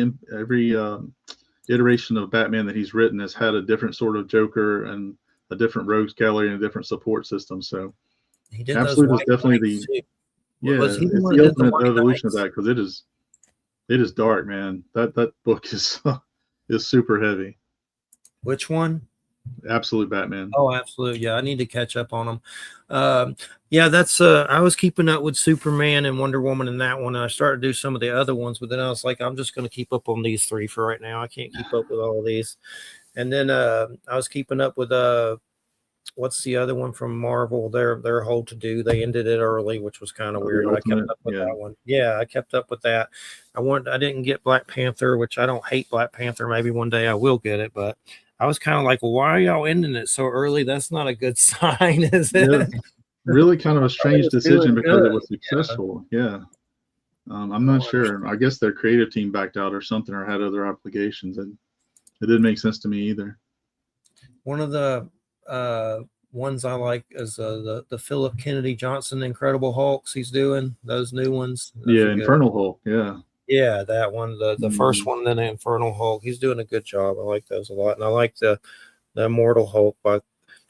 iteration of Batman that he's written has had a different sort of Joker and a different rogues gallery and a different support system. So Absolute is definitely it's the ultimate evolution of that, because it is dark, man. That book is super heavy. Which one? Absolute Batman. Oh, absolutely. Yeah, I need to catch up on them. That's I was keeping up with Superman and Wonder Woman in that one, and I started to do some of the other ones, but then I was like, I'm just going to keep up on these three for right now. I can't keep up with all of these. And then I was keeping up with what's the other one from Marvel? Their whole to do. They ended it early, which was kind of weird. I kept up with that one. Yeah, I kept up with that. I didn't get Black Panther, which I don't hate Black Panther. Maybe one day I will get it, but I was kind of like, well, why are y'all ending it so early? That's not a good sign, is it? Yeah, really kind of a strange decision because it was successful. Yeah. I'm not sure. I guess their creative team backed out or something, or had other obligations, and it didn't make sense to me either. One of the ones I like is the Philip Kennedy Johnson Incredible Hulks he's doing, those new ones. Those are good. Infernal Hulk, yeah. Yeah, that one, the first one, then the Infernal Hulk. He's doing a good job. I like those a lot. And I like the Immortal Hulk. But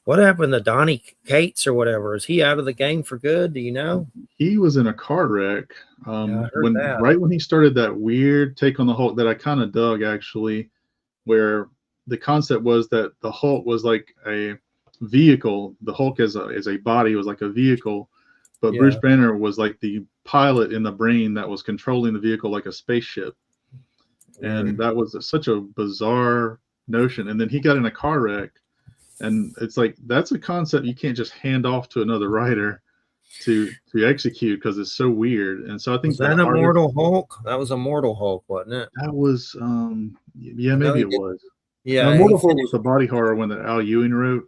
what happened to Donnie Cates or whatever? Is he out of the game for good? Do you know? He was in a car wreck. Yeah, I heard that. Right when he started that weird take on the Hulk that I kind of dug, actually, where the concept was that the Hulk was like a vehicle. The Hulk as a body was like a vehicle, but Yeah. Bruce Banner was like the pilot in the brain that was controlling the vehicle like a spaceship. And that was such a bizarre notion. And then he got in a car wreck, and it's like that's a concept you can't just hand off to another writer to execute because it's so weird. And so I think Was that Immortal Hulk? That was Immortal Hulk, wasn't it? That was yeah, maybe it was. Yeah, no, Immortal Hulk was the body horror one that Al Ewing wrote,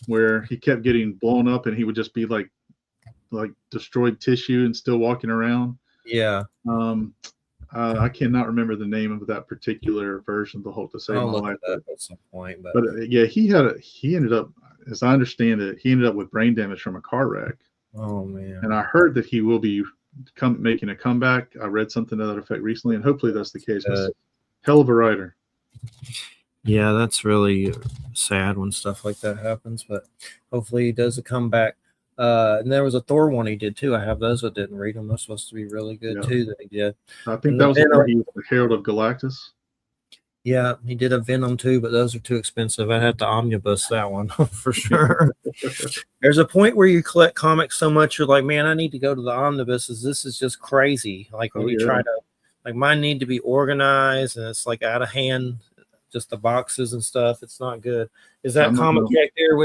where he kept getting blown up and he would just be like destroyed tissue and still walking around. Yeah. I cannot remember the name of that particular version of the Hulk to save my life. At some point, but yeah, he ended up, as I understand it, he ended up with brain damage from a car wreck. Oh man! And I heard that he will be making a comeback. I read something to that effect recently, and hopefully that's the case. Hell of a writer. Yeah, that's really sad when stuff like that happens, but hopefully he does a comeback. And there was a Thor one he did too. I have those, but didn't read them. They're supposed to be really good too. That he did. I think that was the Herald of Galactus. Yeah, he did a Venom too, but those are too expensive. I had to omnibus that one for sure. There's a point where you collect comics so much, you're like, man, I need to go to the omnibuses. This is just crazy. Like when you try to, like mine need to be organized, and it's like out of hand. Just the boxes and stuff. It's not good. Is that comic back there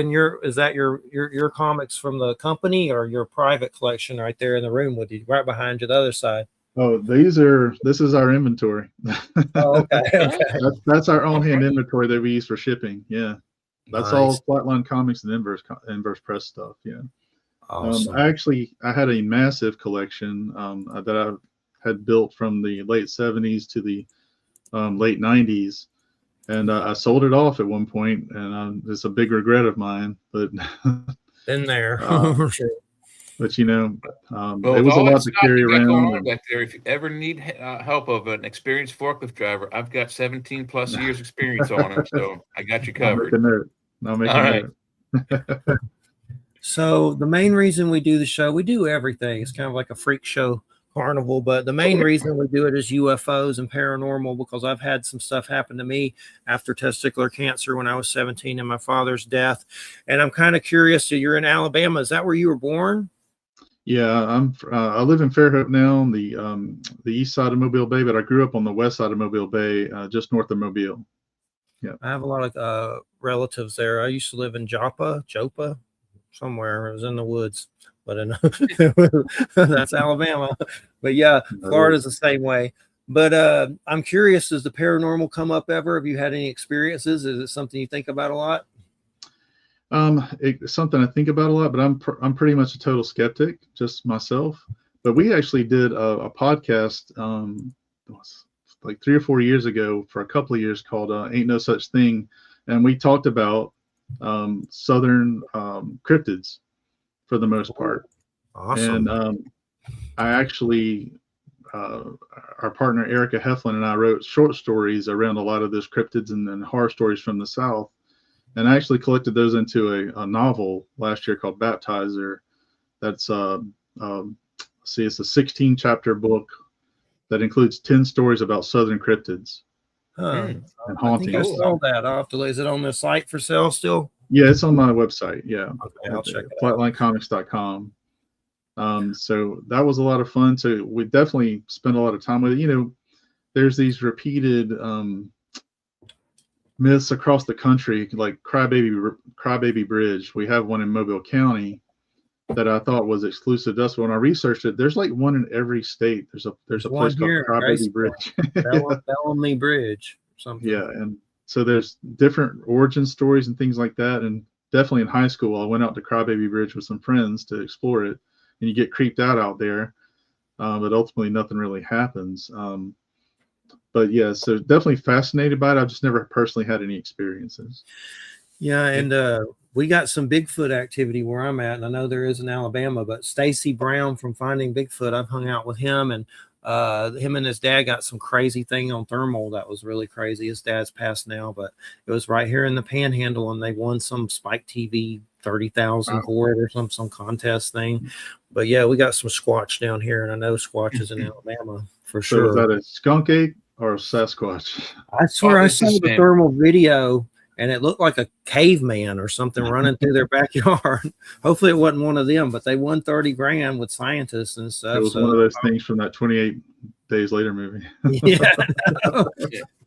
is that your comics from the company or your private collection right there in the room with you, right behind you, the other side? Oh, this is our inventory. Oh, okay. That's our own hand inventory that we use for shipping. Yeah. That's all Flatline Comics and Inverse Press stuff. Yeah. Awesome. I had a massive collection that I had built from the late 70s to the late 90s. And I sold it off at one point, and it's a big regret of mine. But in there, for sure. But it was a lot to carry around. Back there, if you ever need help of an experienced forklift driver, I've got 17 plus years experience on it, so I got you covered. I'll make a note. So the main reason we do the show, we do everything. It's kind of like a freak show carnival, but the main reason we do it is UFOs and paranormal, because I've had some stuff happen to me after testicular cancer when I was 17 and my father's death. And I'm kind of curious, so you're in Alabama. Is that where you were born? Yeah, I live in Fairhope now on the east side of Mobile Bay, but I grew up on the west side of Mobile Bay, just north of Mobile. Yeah. I have a lot of relatives there. I used to live in Jopa, somewhere. It was in the woods. But that's Alabama. But yeah, Florida's the same way. But I'm curious, does the paranormal come up ever? Have you had any experiences? Is it something you think about a lot? It's something I think about a lot, but I'm pretty much a total skeptic, just myself. But we actually did a podcast like 3 or 4 years ago for a couple of years called Ain't No Such Thing. And we talked about southern cryptids for the most part. Awesome. And I actually, our partner Erica Heflin and I wrote short stories around a lot of those cryptids and horror stories from the South. And I actually collected those into a novel last year called Baptizer. That's it's a 16 chapter book that includes 10 stories about southern cryptids and hauntings. I think I saw that. Is it on the site for sale still? Yeah, it's on my website. Yeah. Okay, I'll check it out. Flatlinecomics.com. So that was a lot of fun. So we definitely spent a lot of time with it. There's these repeated myths across the country, like Crybaby Bridge. We have one in Mobile County that I thought was exclusive to us. When I researched it, there's like one in every state. There's a place called Crybaby Bridge. Bellamy Bridge or something. Yeah, and so there's different origin stories and things like that. And definitely in high school, I went out to Crybaby Bridge with some friends to explore it, and you get creeped out there. But ultimately nothing really happens. But yeah, so definitely fascinated by it. I've just never personally had any experiences. Yeah, and we got some Bigfoot activity where I'm at, and I know there is in Alabama, but Stacy Brown from Finding Bigfoot, I've hung out with him, and him and his dad got some crazy thing on thermal that was really crazy. His dad's passed now, but it was right here in the Panhandle, and they won some Spike TV 30,000 for it or some contest thing. But yeah, we got some Squatch down here, and I know Squatch is in Alabama for sure. So is that a skunk ape or a Sasquatch? I swear I saw the thermal video, and it looked like a caveman or something running through their backyard. Hopefully it wasn't one of them, but they won 30 grand with scientists and stuff. It was one of those things from that 28 Days Later movie. Yeah.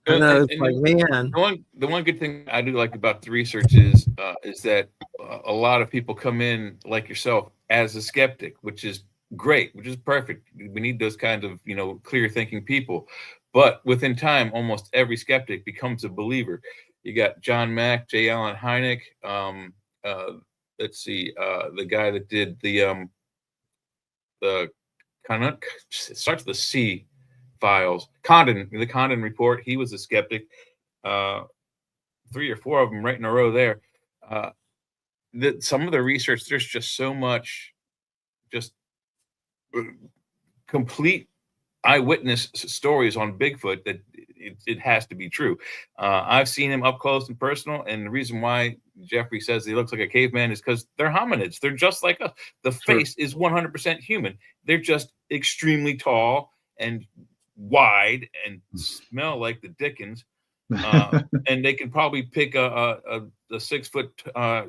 I know. It's like, man. The one good thing I do like about the research is that a lot of people come in like yourself as a skeptic, which is great, which is perfect. We need those kinds of, clear thinking people. But within time, almost every skeptic becomes a believer. You got John Mack, J. Allen Hynek. Let's see, the guy that did the it starts with the C files. The Condon report. He was a skeptic. 3 or 4 of them right in a row there. Some of the research, there's just so much, just complete eyewitness stories on Bigfoot that it has to be true. I've seen him up close and personal, and the reason why Jeffrey says he looks like a caveman is because they're hominids. They're just like us. The face is 100% human. They're just extremely tall and wide and smell like the Dickens. And they can probably pick a 6-foot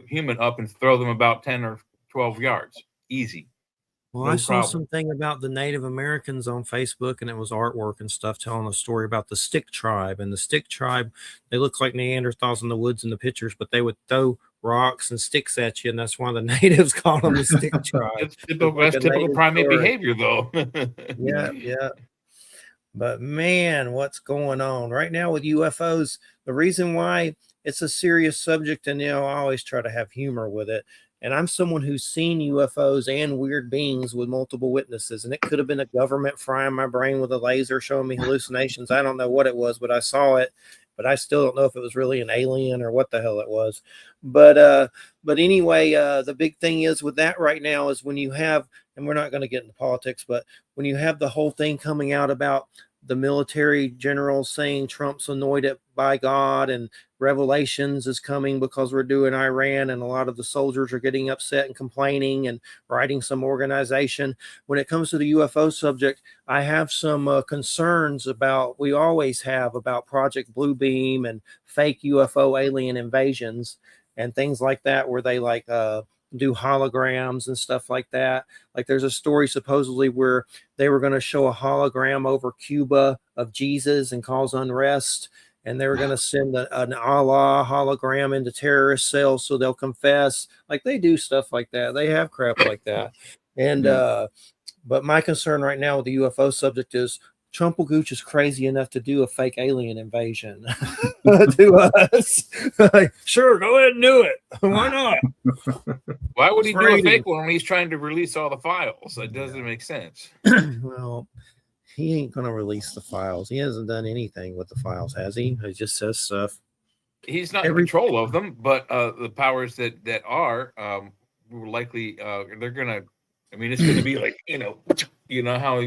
human up and throw them about 10 or 12 yards. Easy. Well, I saw something about the Native Americans on Facebook, and it was artwork and stuff telling a story about the Stick Tribe. And the Stick Tribe, they look like Neanderthals in the woods in the pictures, but they would throw rocks and sticks at you, and that's why the natives call them the Stick Tribe. That's typical primate behavior, though. Yeah. But man, what's going on right now with UFOs? The reason why it's a serious subject, and I always try to have humor with it. And I'm someone who's seen UFOs and weird beings with multiple witnesses. And it could have been a government frying my brain with a laser showing me hallucinations. I don't know what it was, but I saw it. But I still don't know if it was really an alien or what the hell it was. But anyway, the big thing is with that right now is when you have, and we're not going to get into politics, but when you have the whole thing coming out about the military generals saying Trump's anointed by God and Revelations is coming because we're doing Iran, and a lot of the soldiers are getting upset and complaining and writing some organization. When it comes to the UFO subject, I have some concerns we always have about Project Bluebeam and fake UFO alien invasions and things like that, where they do holograms and stuff like that. Like there's a story supposedly where they were going to show a hologram over Cuba of Jesus and cause unrest. And they were going to send an Allah hologram into terrorist cells so they'll confess. Like they do stuff like that. They have crap like that. And but my concern right now with the UFO subject is Trumplegooch is crazy enough to do a fake alien invasion to us. Sure, go ahead and do it. Why not? Why would he do a fake one when he's trying to release all the files? That doesn't make sense. Well, he ain't going to release the files. He hasn't done anything with the files, has he? He just says stuff. He's not in control of them, but the powers that are likely they're going to. I mean, it's going to be like how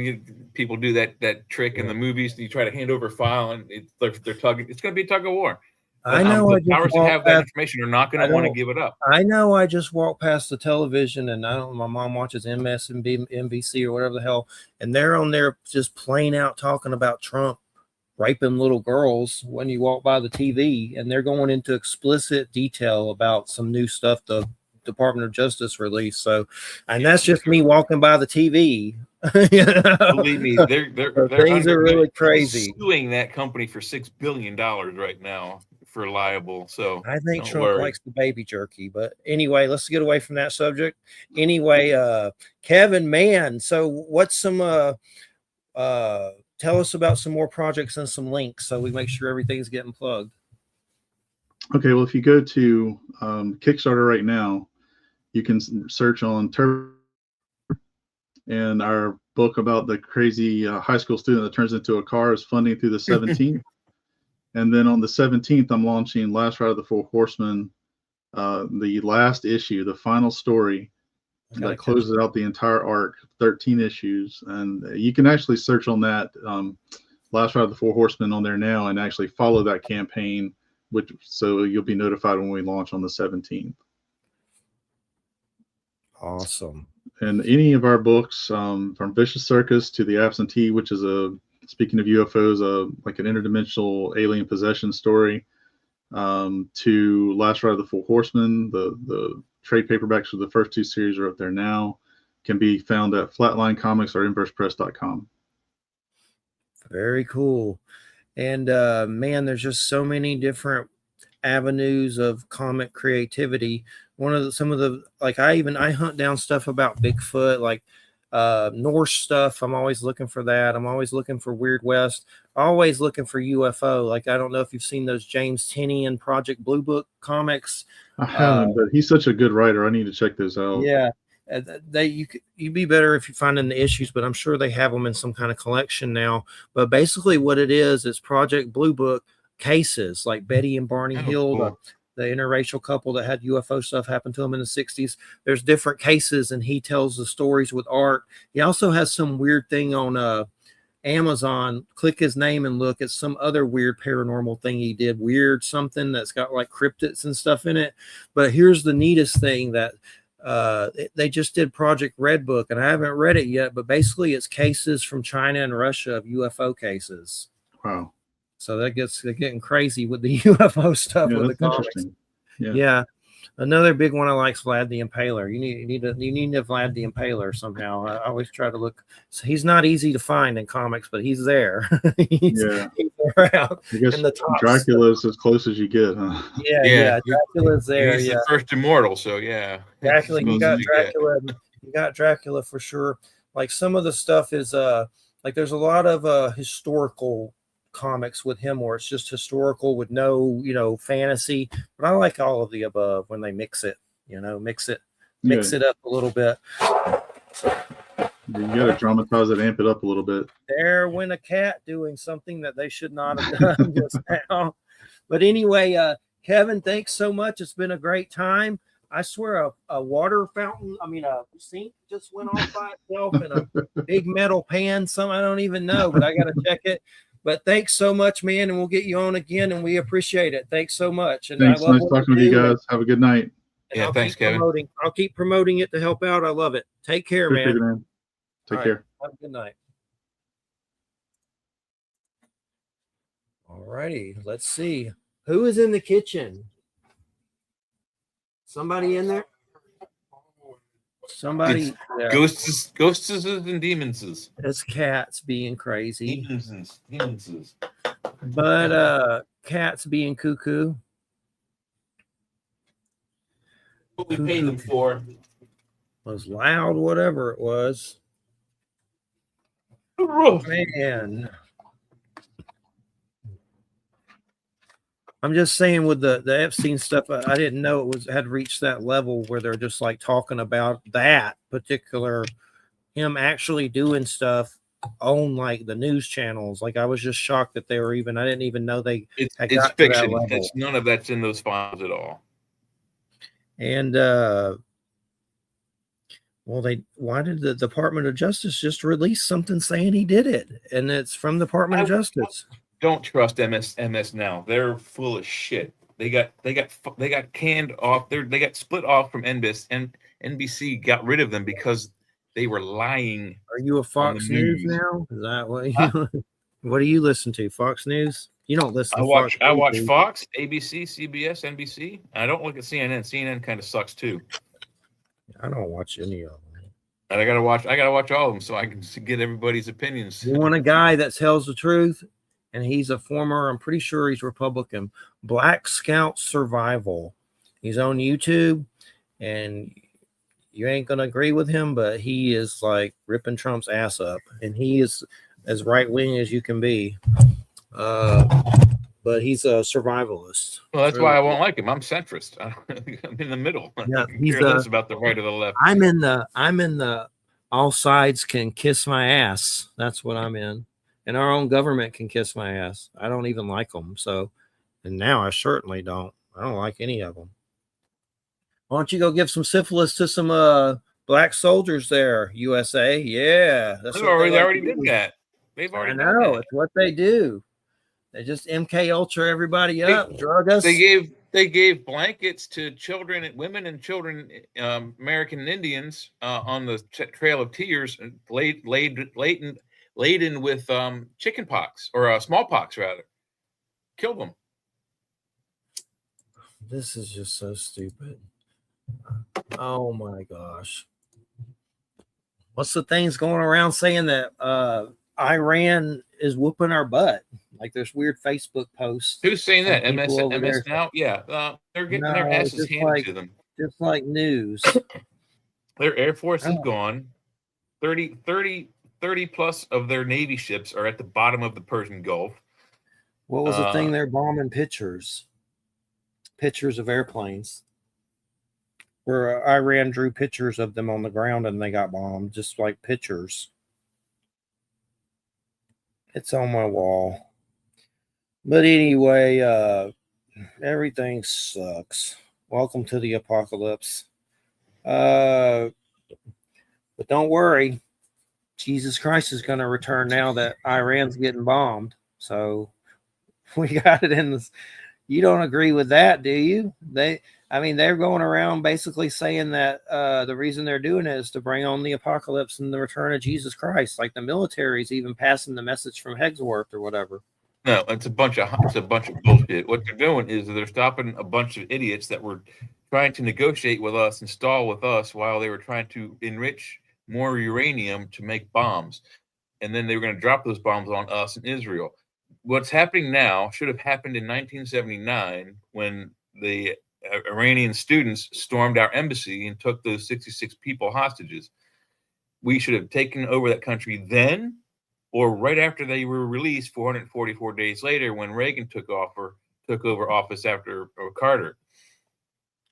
people do that trick in the movies. You try to hand over a file, and they're tugging. It's going to be a tug of war. I know. The powers that have that information are not going to want to give it up. I know. I just walked past the television, and my mom watches NBC or whatever the hell, and they're on there just plain out talking about Trump raping little girls when you walk by the TV, and they're going into explicit detail about some new stuff the Department of Justice released. So, and that's just me walking by the TV. Believe me, they're things are really crazy. Suing that company for $6 billion right now for libel. So I think Trump likes the baby jerky. But anyway, let's get away from that subject. Anyway, Kevin, man, so what's some tell us about some more projects and some links so we make sure everything's getting plugged. Okay, well, if you go to Kickstarter right now, you can search on Turbo and our book about the crazy high school student that turns into a car is funding through the 17th. And then on the 17th, I'm launching Last Ride of the Four Horsemen the last issue, the final story that closes out the entire arc, 13 issues. And you can actually search on that Last Ride of the Four Horsemen on there now and actually follow that campaign, so you'll be notified when we launch on the 17th. Awesome. And any of our books, from Vicious Circus to The Absentee, which is speaking of UFOs, like an interdimensional alien possession story, to Last Ride of the Four Horsemen, the trade paperbacks for the first 2 series are up there now, can be found at Flatline Comics or inversepress.com. Very cool. And man, there's just so many different avenues of comic creativity. Some of the I hunt down stuff about Bigfoot, like Norse stuff. I'm always looking for that. I'm always looking for Weird West, always looking for UFO. Like, I don't know if you've seen those James Tinian Project Blue Book comics. I haven't, but he's such a good writer. I need to check those out. Yeah. You'd be better if you find in the issues, but I'm sure they have them in some kind of collection now. But basically what it is Project Blue Book cases, like Betty and Barney Hill, cool. the interracial couple that had UFO stuff happen to them in the 60s. There's different cases, and he tells the stories with art. He also has some weird thing on Amazon. Click his name and look at some other weird paranormal thing he did. Weird something that's got like cryptids and stuff in it. But here's the neatest thing, that they just did Project Red Book, and I haven't read it yet, but basically it's cases from China and Russia of UFO cases. Wow. So they're getting crazy with the UFO stuff with the comics. Yeah. Another big one I like is Vlad the Impaler. You need to Vlad the Impaler somehow. I always try to look. So he's not easy to find in comics, but he's there. he's around. I guess Dracula's as close as you get, huh? Yeah. Dracula's there. He's the first immortal, so yeah. Dracula, you got Dracula. You got Dracula for sure. Like, some of the stuff is like there's a lot of historical comics with him where it's just historical with no fantasy, but I like all of the above when they mix it up a little bit. You gotta dramatize it, amp it up a little bit. There went a cat doing something that they should not have done just now. But anyway, Kevin, thanks so much. It's been a great time. I swear a water fountain, a sink just went off by itself, and a big metal pan, I don't even know, but I got to check it. But thanks so much, man, and we'll get you on again, and we appreciate it. Thanks so much. And thanks. Nice talking to you guys. Have a good night. Yeah, thanks, Kevin. I'll keep promoting it to help out. I love it. Take care, man. Take care. Have a good night. All righty. Let's see. Who is in the kitchen? Somebody in there? Somebody. Yeah. Ghosts and demons. It's cats being crazy. Demons. But cats being cuckoo. What we paid them for was loud, whatever it was. Man. I'm just saying, with the Epstein stuff, I didn't know it had reached that level where they're just like talking about that particular, him actually doing stuff on like the news channels. Like, I was just shocked that they were even, I didn't even know they it's fiction. It's none of that's in those files at all. And why did the Department of Justice just release something saying he did it? And it's from the Department of Justice. Don't trust MS now. They're full of shit. They got canned off. They got split off from NBC, and NBC got rid of them because they were lying. Are you a Fox News now? Is that what you? What do you listen to? Fox News? You don't listen. I watch Fox, ABC, CBS, NBC. I don't look at CNN. CNN kind of sucks too. I don't watch any of them. And I gotta watch all of them so I can get everybody's opinions. You want a guy that tells the truth? And he's a former, I'm pretty sure he's Republican, Black Scout Survival. He's on YouTube, and you ain't going to agree with him, but he is like ripping Trump's ass up, and he is as right-wing as you can be. But he's a survivalist. Well, that's why I won't like him. I'm centrist. I'm in the middle. Yeah, he's less about the right or the left. I'm in the all sides can kiss my ass. That's what I'm in. And our own government can kiss my ass. I don't even like them. So, and now I certainly don't. I don't like any of them. Why don't you go give some syphilis to some black soldiers there, USA? Yeah, that's what They like already to did do. that. They've I already done know that. it's what they do. They just MK Ultra everybody up, drug us. They gave blankets to children, women, and children, American Indians on the Trail of Tears, laden with chicken pox or smallpox rather. Killed them. This is just so stupid. Oh my gosh. What's the things going around saying that Iran is whooping our butt? Like there's weird Facebook posts. Who's saying that? Over MS there. now? Yeah. They're getting their asses handed to them. Just like news. Their Air Force is gone. 30 plus of their Navy ships are at the bottom of the Persian Gulf. What was the thing they're bombing? Pictures of airplanes. Where Iran drew pictures of them on the ground and they got bombed, just like pictures. It's on my wall. But anyway, everything sucks. Welcome to the apocalypse. But don't worry. Jesus Christ is going to return now that Iran's getting bombed. So we got it in this. You don't agree with that, do you? They're going around basically saying that the reason they're doing it is to bring on the apocalypse and the return of Jesus Christ. Like the military is even passing the message from Hegsworth or whatever. No, it's a bunch of bullshit. What they're doing is they're stopping a bunch of idiots that were trying to negotiate with us and stall with us while they were trying to enrich more uranium to make bombs. And then they were going to drop those bombs on us in Israel. What's happening now should have happened in 1979 when the Iranian students stormed our embassy and took those 66 people hostages. We should have taken over that country then, or right after they were released 444 days later when Reagan took over office after Carter.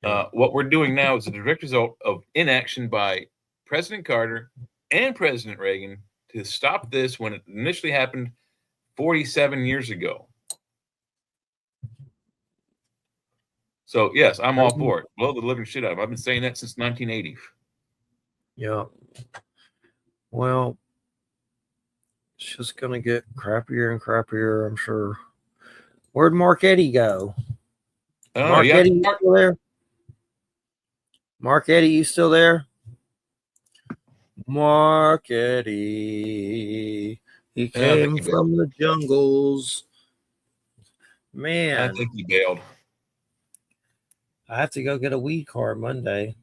What we're doing now is a direct result of inaction by President Carter and President Reagan to stop this when it initially happened 47 years ago. So, yes, I'm all for it. Blow the living shit out of it. I've been saying that since 1980. Yeah. Well, it's just going to get crappier and crappier, I'm sure. Where'd Mark Eddy go? Mark Eddy, you still there? Mark Eddy, you still there? Mark Eddy. He came from the jungles. Man. I think he bailed. I have to go get a weed card Monday. I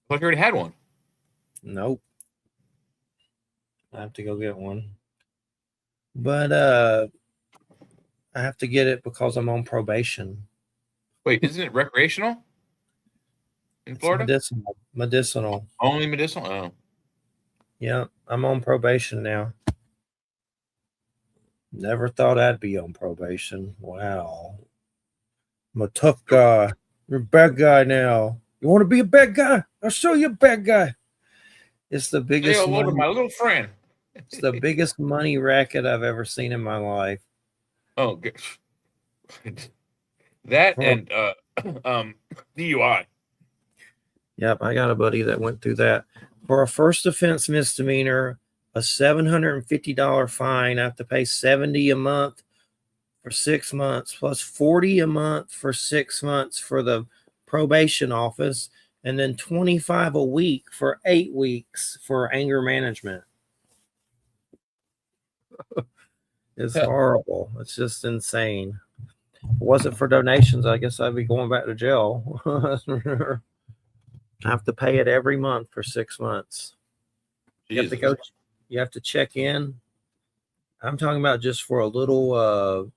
thought you already had one. Nope. I have to go get one. But I have to get it because I'm on probation. Wait, isn't it recreational in Florida? Medicinal. Only medicinal? Oh. Yeah, I'm on probation now. Never thought I'd be on probation. Wow. I'm a tough guy. You're a bad guy now. You want to be a bad guy? I'll show you a bad guy. It's the biggest. Say hello to my little friend. It's the biggest money racket I've ever seen in my life. Oh, gosh. That and DUI. Yep, I got a buddy that went through that. For a first offense misdemeanor, a $750 fine. I have to pay $70 a month for 6 months, plus $40 a month for 6 months for the probation office, and then $25 a week for 8 weeks for anger management. It's horrible. It's just insane. If it wasn't for donations, I guess I'd be going back to jail. I have to pay it every month for 6 months. You have to go. You have to check in. I'm talking about just for a little,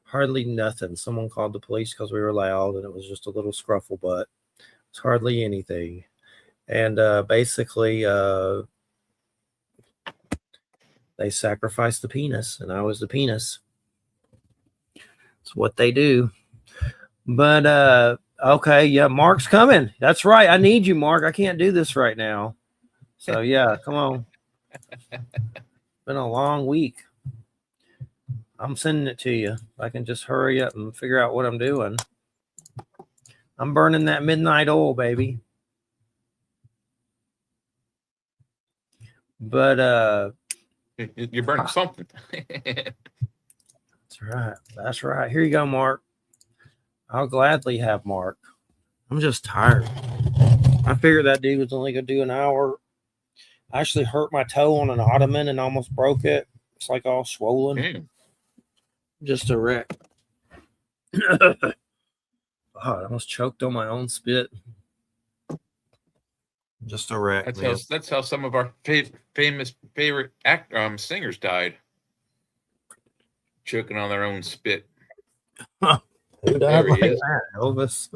hardly nothing. Someone called the police because we were loud, and it was just a little scruffle, but it's hardly anything. And basically, they sacrificed the penis, and I was the penis. It's what they do. But okay, yeah, Mark's coming. That's right. I need you, Mark. I can't do this right now. So yeah, come on. Been a long week. I'm sending it to you. I can just hurry up and figure out what I'm doing. I'm burning that midnight oil, baby. But You're burning something. that's right. That's right. Here you go, Mark. I'll gladly have Mark. I'm just tired. I figured that dude was only gonna do an hour. I actually hurt my toe on an ottoman and almost broke it. It's like all swollen. Just a wreck. God, I almost choked on my own spit. Just a wreck. That's how some of our famous favorite singers died, choking on their own spit. Who died like that? Elvis.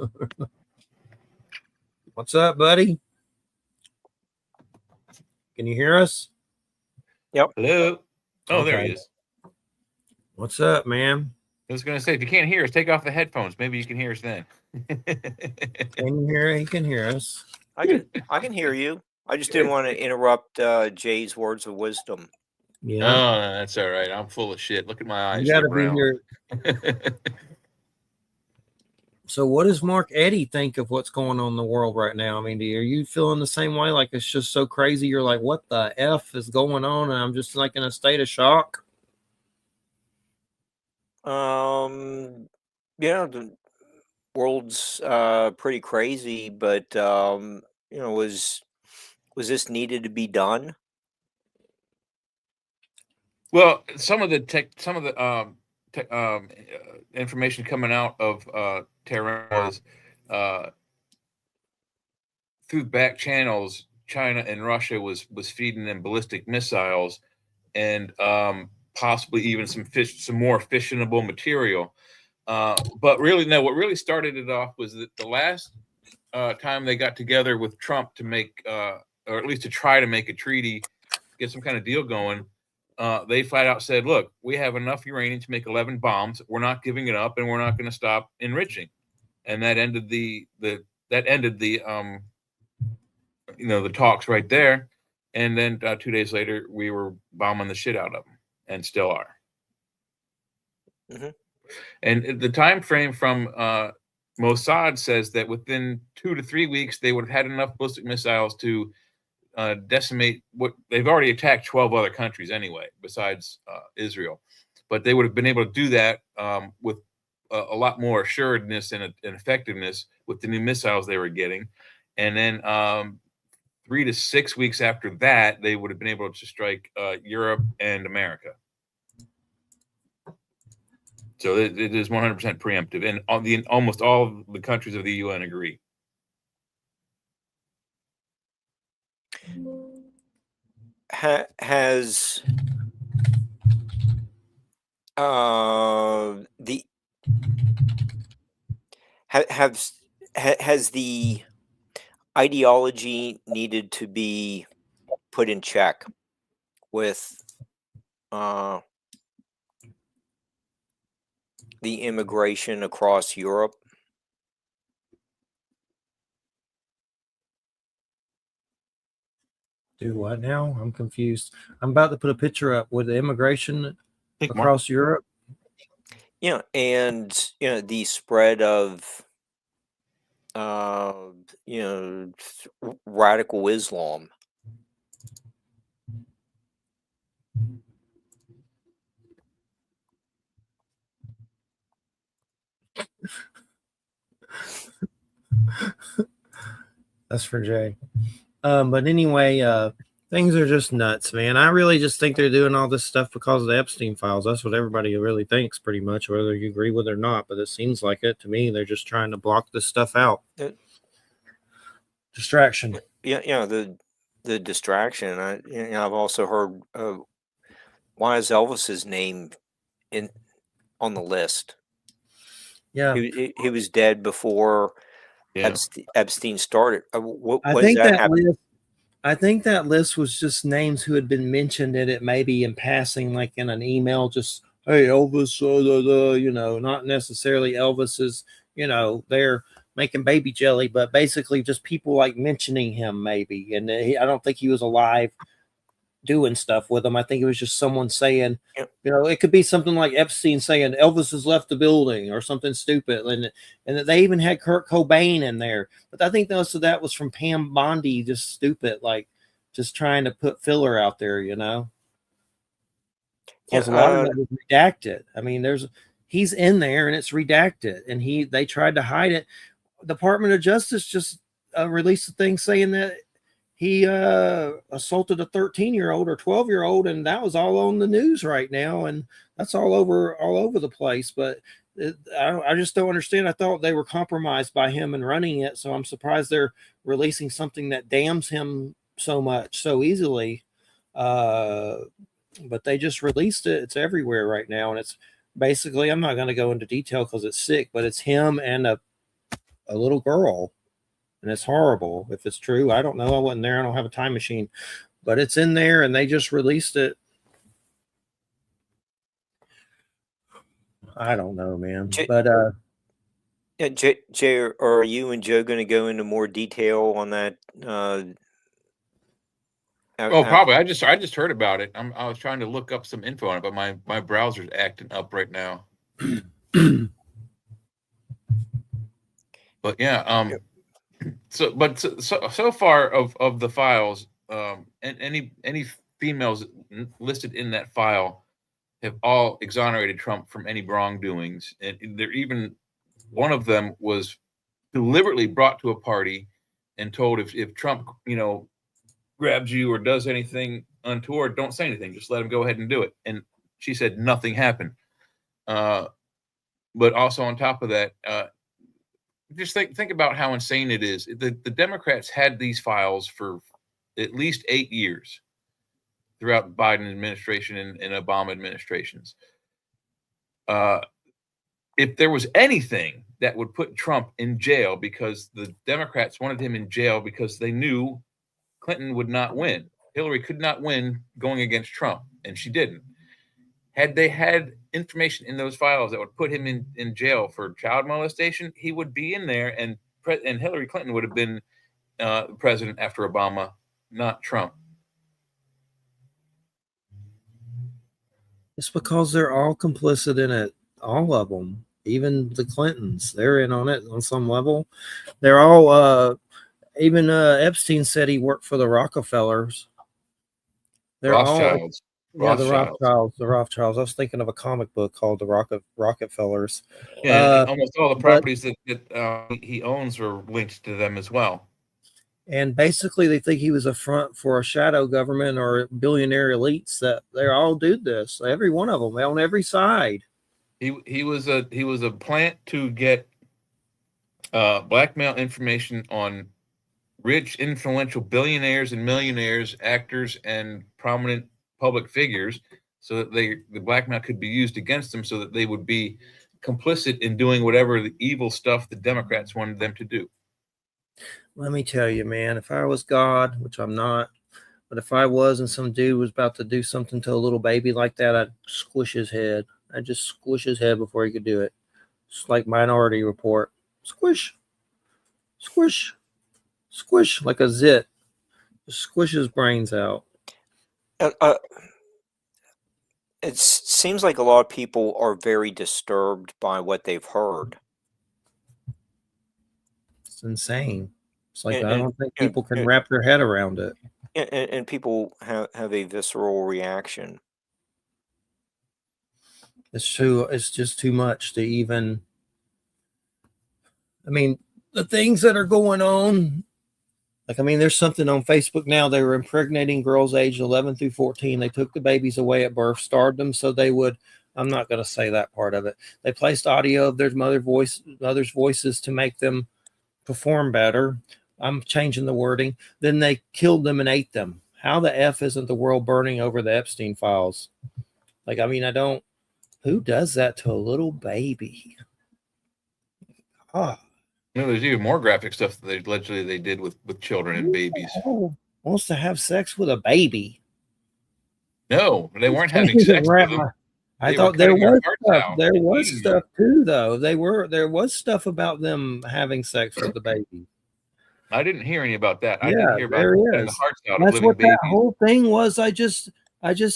What's up, buddy? Can you hear us? Yep. Hello. Oh, Okay. there he is. What's up, man? I was going to say, if you can't hear us, take off the headphones. Maybe you can hear us then. Can you hear? He can hear us. I can hear you. I just didn't want to interrupt Jay's words of wisdom. Yeah. Oh, that's all right. I'm full of shit. Look at my eyes. You got to be here. So what does Mark Eddy think of what's going on in the world right now? I mean, are you feeling the same way? Like it's just so crazy. You're like, what the F is going on? And I'm just like in a state of shock. Yeah, the world's pretty crazy, but was this needed to be done? Well, some of the information coming out of Tehran was through back channels. China and Russia was feeding them ballistic missiles and possibly even some more fissionable material. But really, no. What really started it off was that the last time they got together with Trump to make, or at least to try to make a treaty, get some kind of deal going. They flat out said, "Look, we have enough uranium to make 11 bombs. We're not giving it up, and we're not going to stop enriching." And that ended the talks right there. And then 2 days later, we were bombing the shit out of them, and still are. Mm-hmm. And the time frame from Mossad says that within 2 to 3 weeks, they would have had enough ballistic missiles to decimate what they've already attacked 12 other countries anyway, besides Israel. But they would have been able to do that with a lot more assuredness and effectiveness with the new missiles they were getting. And then 3 to 6 weeks after that, they would have been able to strike Europe and America. So it is 100% preemptive, and almost all the countries of the UN agree. Has the ideology needed to be put in check with the immigration across Europe? Do what now? I'm confused. I'm about to put a picture up with the immigration across Europe. Yeah, and the spread of radical Islam. That's for Jay. But anyway, things are just nuts, man. I really just think they're doing all this stuff because of the Epstein files. That's what everybody really thinks, pretty much, whether you agree with it or not. But it seems like it to me. They're just trying to block this stuff out. Distraction. Yeah, the distraction. I've also heard why is Elvis's name on the list? Yeah, he was dead before Epstein started. I think that list was just names who had been mentioned in it, maybe in passing, like in an email, just, hey, Elvis, not necessarily Elvis's, they're making baby jelly, but basically just people like mentioning him maybe. And I don't think he was alive doing stuff with them. I think it was just someone saying, Yep. you know, it could be something like Epstein saying Elvis has left the building or something stupid. And they even had Kurt Cobain in there. But I think most of that was from Pam Bondi, just stupid, like just trying to put filler out there, you know? Because a lot of that was redacted. I mean, he's in there and it's redacted, and they tried to hide it. Department of Justice just released a thing saying that he assaulted a 13-year-old or 12-year-old, and that was all on the news right now, and that's all over the place. But I just don't understand. I thought they were compromised by him and running it, so I'm surprised they're releasing something that damns him so much so easily. But they just released it. It's everywhere right now, and it's basically, I'm not going to go into detail because it's sick, but it's him and a little girl. And it's horrible if it's true. I don't know. I wasn't there. I don't have a time machine, but it's in there, and they just released it. I don't know, man. But yeah, Jay, are you and Joe going to go into more detail on that? Probably. I just heard about it. I was trying to look up some info on it, but my browser's acting up right now. But yeah, so far of the files, and any females listed in that file have all exonerated Trump from any wrongdoings, and there even one of them was deliberately brought to a party and told if Trump, grabs you or does anything untoward, don't say anything, just let him go ahead and do it. And she said nothing happened. But also on top of that, just think about how insane it is. The Democrats had these files for at least 8 years throughout the Biden administration and Obama administrations. If there was anything that would put Trump in jail, because the Democrats wanted him in jail because they knew Clinton would not win. Hillary could not win going against Trump, and she didn't. Had they had information in those files that would put him in jail for child molestation, he would be in there, and Hillary Clinton would have been president after Obama, not Trump. it's because they're all complicit in it. All of them, even the Clintons, they're in on it on some level. They're all. Even Epstein said he worked for the Rockefellers. They're Rothschilds. All, the Rothschilds. I was thinking of a comic book called the Rockefellers. Yeah, almost all the properties that he owns are linked to them as well. And basically, they think he was a front for a shadow government or billionaire elites that they all do this. Every one of them, on every side. He was a plant to get blackmail information on rich, influential billionaires and millionaires, actors, and prominent public figures, so that the blackmail could be used against them, so that they would be complicit in doing whatever the evil stuff the Democrats wanted them to do. Let me tell you, man, if I was God, which I'm not, but if I was and some dude was about to do something to a little baby like that, I'd squish his head. I'd just squish his head before he could do it. It's like Minority Report. Squish. Squish. Squish like a zit. Just squish his brains out. It seems like a lot of people are very disturbed by what they've heard. It's insane. It's like I don't think people can wrap their head around it. And people have a visceral reaction. It's just too much to even. I mean, the things that are going on. Like, I mean, there's something on Facebook now. They were impregnating girls aged 11 through 14. They took the babies away at birth, starved them so they would. I'm not going to say that part of it. They placed audio of their mother's voices to make them perform better. I'm changing the wording. Then they killed them and ate them. How the F isn't the world burning over the Epstein files? Like, I mean, who does that to a little baby? There's even more graphic stuff that they did with children and babies. Wants to have sex with a baby? No, they weren't having sex with them. I thought there was stuff. There was stuff too, though. There was stuff about them having sex with the baby. I didn't hear any about that. I Yeah, did hear about there cutting the is. hearts out of That's living what that babies. whole thing was. I just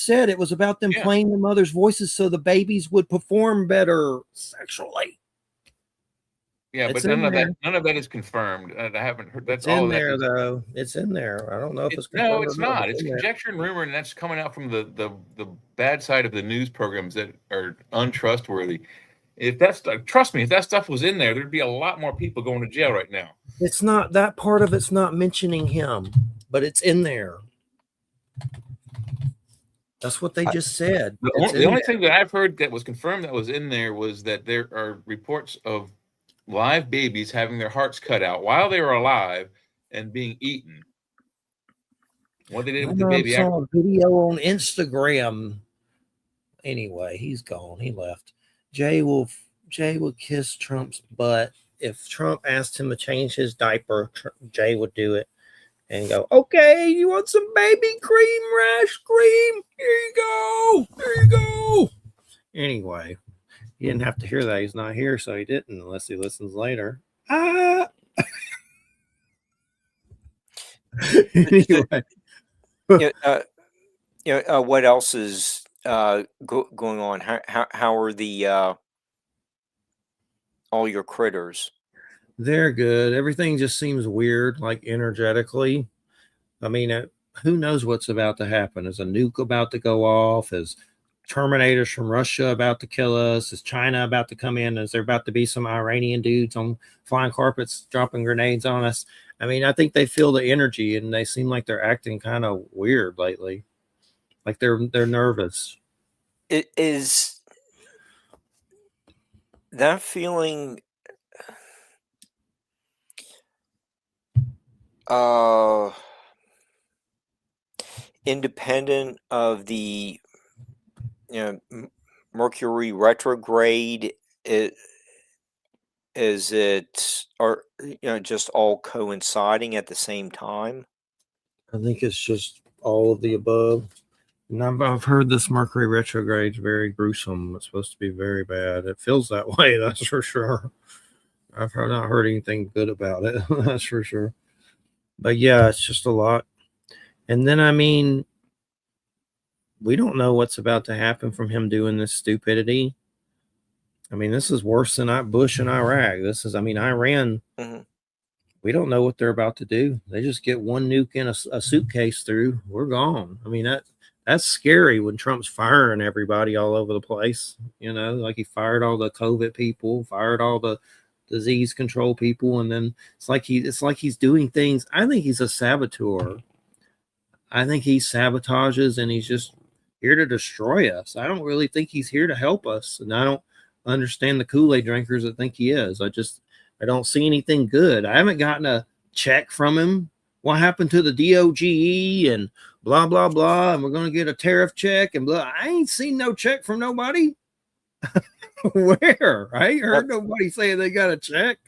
said it was about them Yeah. playing the mother's voices so the babies would perform better sexually. Yeah, It's but in there. none of that is confirmed. I haven't heard. That's It's all in that there, is. though. It's in there. I don't know if it's No, confirmed or it's not. not. But It's in there. conjecture and rumor, and that's coming out from the bad side of the news programs that are untrustworthy. If that's trust me, if that stuff was in there, there'd be a lot more people going to jail right now. It's not that part of it's not mentioning him, but it's in there. That's what they just said. The only thing that I've heard that was confirmed that was in there was that there are reports of live babies having their hearts cut out while they were alive and being eaten. What they did with the baby. I saw a video on Instagram. Anyway, he's gone. He left. Jay will kiss Trump's butt. If Trump asked him to change his diaper, Jay would do it and go, "Okay, you want some baby cream, rash cream? Here you go. Here you go." Anyway, he didn't have to hear that. He's not here, so he didn't, unless he listens later. Anyway. What else is going on? How are the all your critters? They're good. Everything just seems weird, like energetically. I mean, who knows what's about to happen? Is a nuke about to go off? Is Terminators from Russia about to kill us? Is China about to come in? Is there about to be some Iranian dudes on flying carpets dropping grenades on us? I mean, I think they feel the energy and they seem like they're acting kind of weird lately. Like they're nervous. It is that feeling independent of the Mercury retrograde? Is it or just all coinciding at the same time? I think it's just all of the above. And I've heard this Mercury retrograde is very gruesome. It's supposed to be very bad. It feels that way, that's for sure. I've not heard anything good about it, that's for sure. But yeah, it's just a lot. And then, I mean, we don't know what's about to happen from him doing this stupidity. I mean, this is worse than Bush and Iraq. This is, I mean, Iran. Mm-hmm. We don't know what they're about to do. They just get one nuke in a suitcase through. We're gone. I mean, that's scary when Trump's firing everybody all over the place. Like he fired all the COVID people, fired all the disease control people, and then it's like he's doing things. I think he's a saboteur. I think he sabotages and he's just here to destroy us. I don't really think he's here to help us, and I don't understand the Kool-Aid drinkers that think he is. I don't see anything good. I haven't gotten a check from him. What happened to the DOGE and blah, blah, blah, and we're going to get a tariff check and blah. I ain't seen no check from nobody. Where? I ain't heard nobody saying they got a check.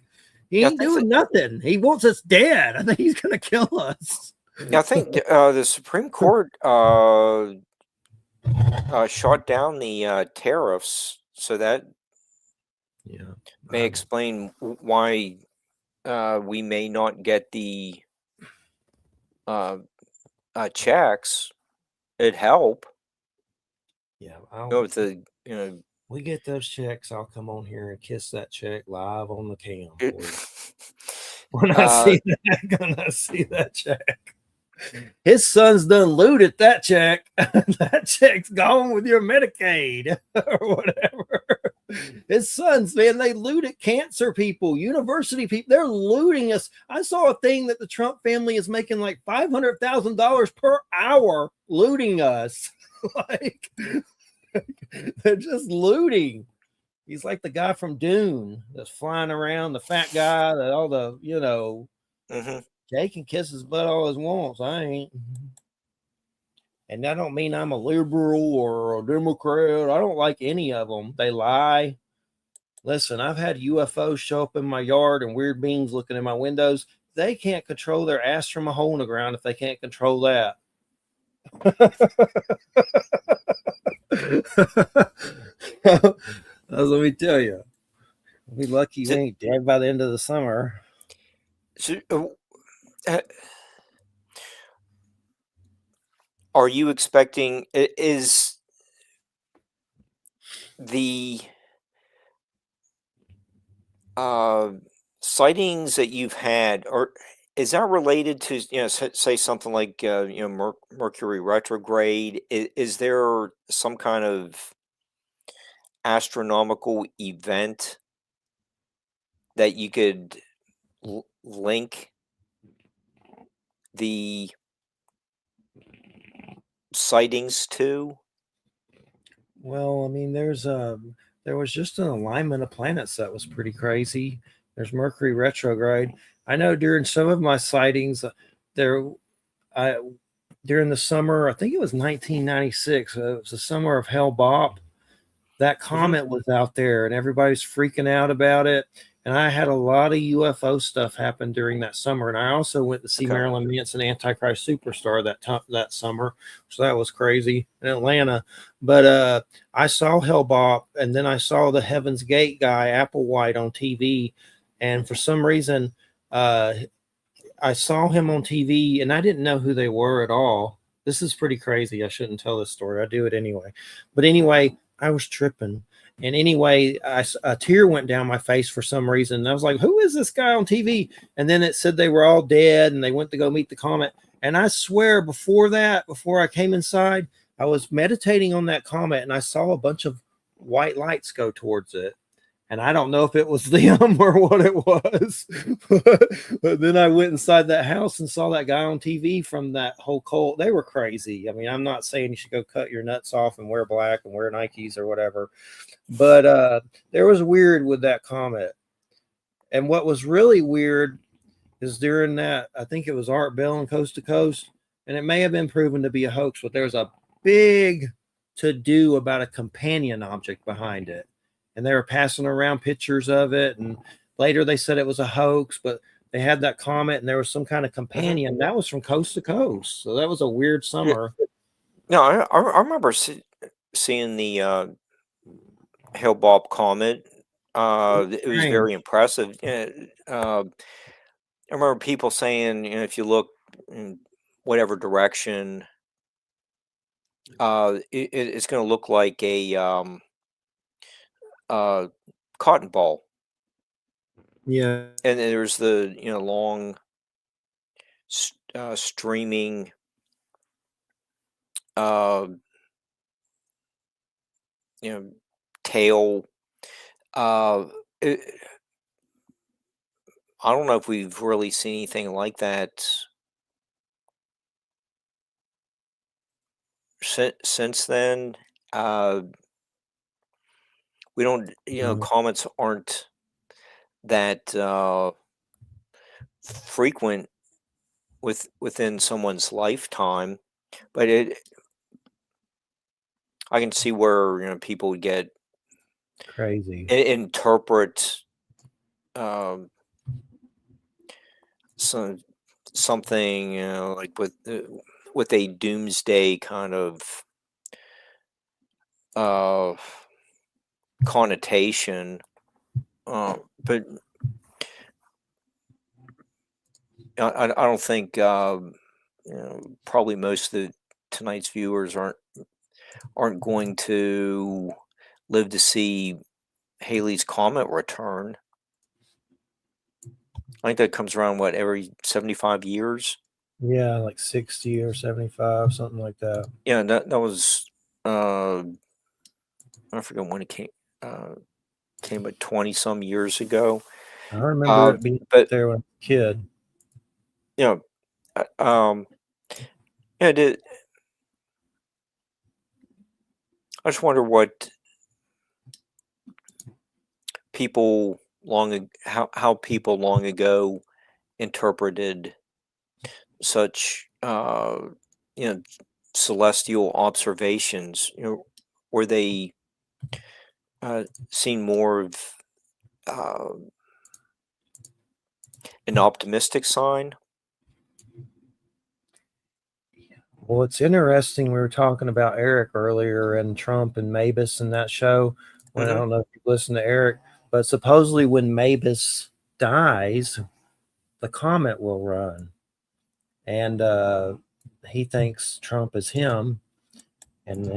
He ain't doing nothing. He wants us dead. I think he's going to kill us. I think the Supreme Court shot down the tariffs, so that may explain why we may not get the checks. It'd help. Yeah, we get those checks, I'll come on here and kiss that check live on the cam. When I see that check. His son's done looted that check. That check's gone with your Medicaid or whatever. His sons, man, they looted cancer people, university people. They're looting us. I saw a thing that the Trump family is making like $500,000 per hour looting us. Like, they're just looting. He's like the guy from Dune that's flying around, the fat guy that all the, Mm-hmm. Jay can kiss his butt all his wants. I ain't. And that don't mean I'm a liberal or a Democrat. I don't like any of them. They lie. Listen, I've had UFOs show up in my yard and weird beings looking in my windows. They can't control their ass from a hole in the ground if they can't control that. Let me tell you. We'll be lucky we ain't dead by the end of the summer. So, Are you expecting, is the sightings that you've had, or is that related to, say something like, Mercury retrograde? Is there some kind of astronomical event that you could link the sightings to? Well, I mean, there was just an alignment of planets that was pretty crazy. There's Mercury retrograde. I know during some of my sightings, there, I during the summer, I think it was 1996. It was the summer of Hell Bop. That comet was out there, and everybody's freaking out about it. And I had a lot of UFO stuff happen during that summer. And I also went to see Okay. Marilyn Manson, Antichrist Superstar that summer. So that was crazy in Atlanta. But I saw Hellbop, and then I saw the Heaven's Gate guy, Applewhite, on TV. And for some reason, I saw him on TV, and I didn't know who they were at all. This is pretty crazy. I shouldn't tell this story. I do it anyway. But anyway, I was tripping. And anyway, a tear went down my face for some reason. And I was like, who is this guy on TV? And then it said they were all dead and they went to go meet the comet. And I swear before I came inside, I was meditating on that comet and I saw a bunch of white lights go towards it. And I don't know if it was them or what it was. But then I went inside that house and saw that guy on TV from that whole cult. They were crazy. I mean, I'm not saying you should go cut your nuts off and wear black and wear Nikes or whatever. But there was weird with that comet. And what was really weird is during that, I think it was Art Bell and Coast to Coast, and it may have been proven to be a hoax, but there's a big to-do about a companion object behind it. And they were passing around pictures of it. And later they said it was a hoax, but they had that comet and there was some kind of companion. That was from Coast to Coast. So that was a weird summer. No, I remember seeing the Hale-Bopp comet. It was very impressive. I remember people saying, if you look in whatever direction, it's going to look like a cotton ball. Yeah. And then there's the long streaming tail. I don't know if we've really seen anything like that since then. We don't, comets aren't that frequent within someone's lifetime, but I can see where people would get Crazy. Interpret something like with a doomsday kind of connotation, but I don't think probably most of tonight's viewers aren't going to live to see Halley's Comet return. I think that comes around every 75 years. Yeah, like 60 or 75, something like that. Yeah, that was I forget when it came, but 20 some years ago. I remember it being there when I was a kid. I just wonder what people how people long ago interpreted such celestial observations. Were they seen more of an optimistic sign? Well, it's interesting. We were talking about Eric earlier and Trump and Mabus in that show. When I don't know if you listened to Eric, but supposedly when Mabus dies, the comet will run. and he thinks Trump is him. And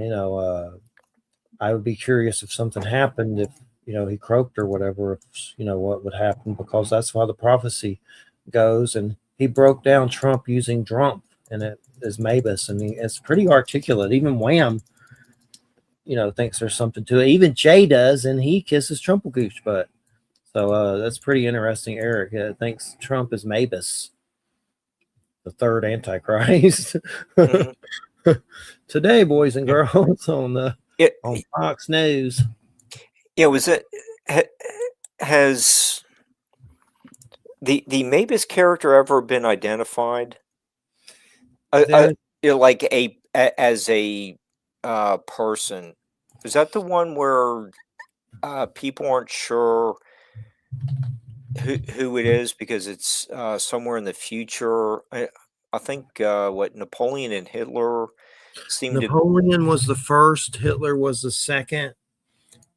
I would be curious if something happened, if he croaked or whatever, if what would happen, because that's how the prophecy goes. And he broke down Trump using Trump and it is Mabus, and it's pretty articulate. Even Wham, thinks there's something to it. Even Jay does, and he kisses Trumpelgooch butt. So that's pretty interesting. Eric thinks Trump is Mabus, the third Antichrist. Mm-hmm. Today, boys and girls, on Fox News. Yeah, was it has the Mabus character ever been identified? Like as a person? Is that the one where people aren't sure who it is because it's somewhere in the future? I think what Napoleon and Hitler seemed Napoleon was the first, Hitler was the second,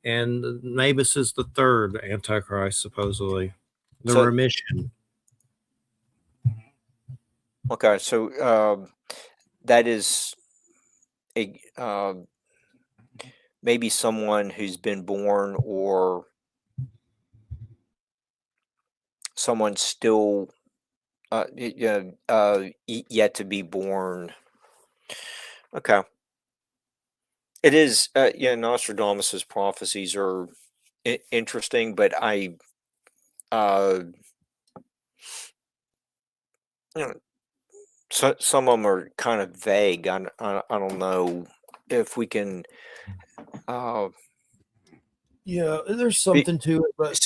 and Mabus is the third Antichrist, supposedly. The remission. Okay, so that is a maybe someone who's been born or someone still yet to be born. Okay. It is, Nostradamus's prophecies are interesting, but some of them are kind of vague. I don't know if we can. There's something to it, but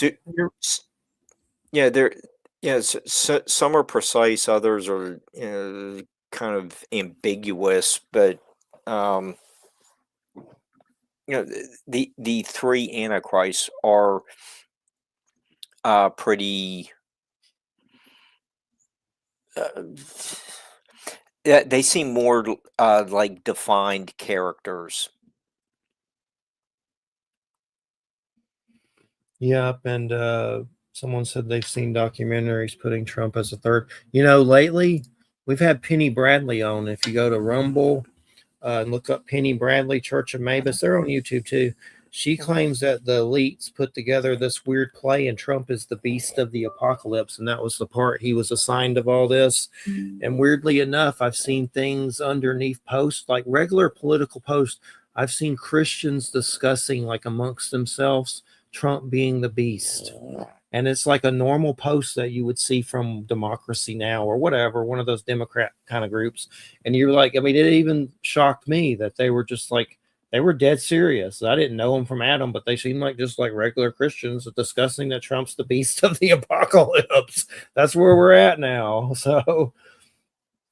some are precise, others are kind of ambiguous, but the three antichrists are pretty. They seem more like defined characters. Yep, and someone said they've seen documentaries putting Trump as a third. Lately we've had Penny Bradley on. If you go to Rumble and look up Penny Bradley, Church of Mabus, they're on YouTube too. She claims that the elites put together this weird play, and Trump is the beast of the apocalypse, and that was the part he was assigned of all this. And weirdly enough, I've seen things underneath posts, like regular political posts. I've seen Christians discussing, like amongst themselves, Trump being the beast. And it's like a normal post that you would see from Democracy Now! Or whatever, one of those Democrat kind of groups. And you're like, I mean, it even shocked me that they were just like, they were dead serious. I didn't know them from Adam, but they seem like just like regular Christians discussing that Trump's the beast of the apocalypse. That's where we're at now. So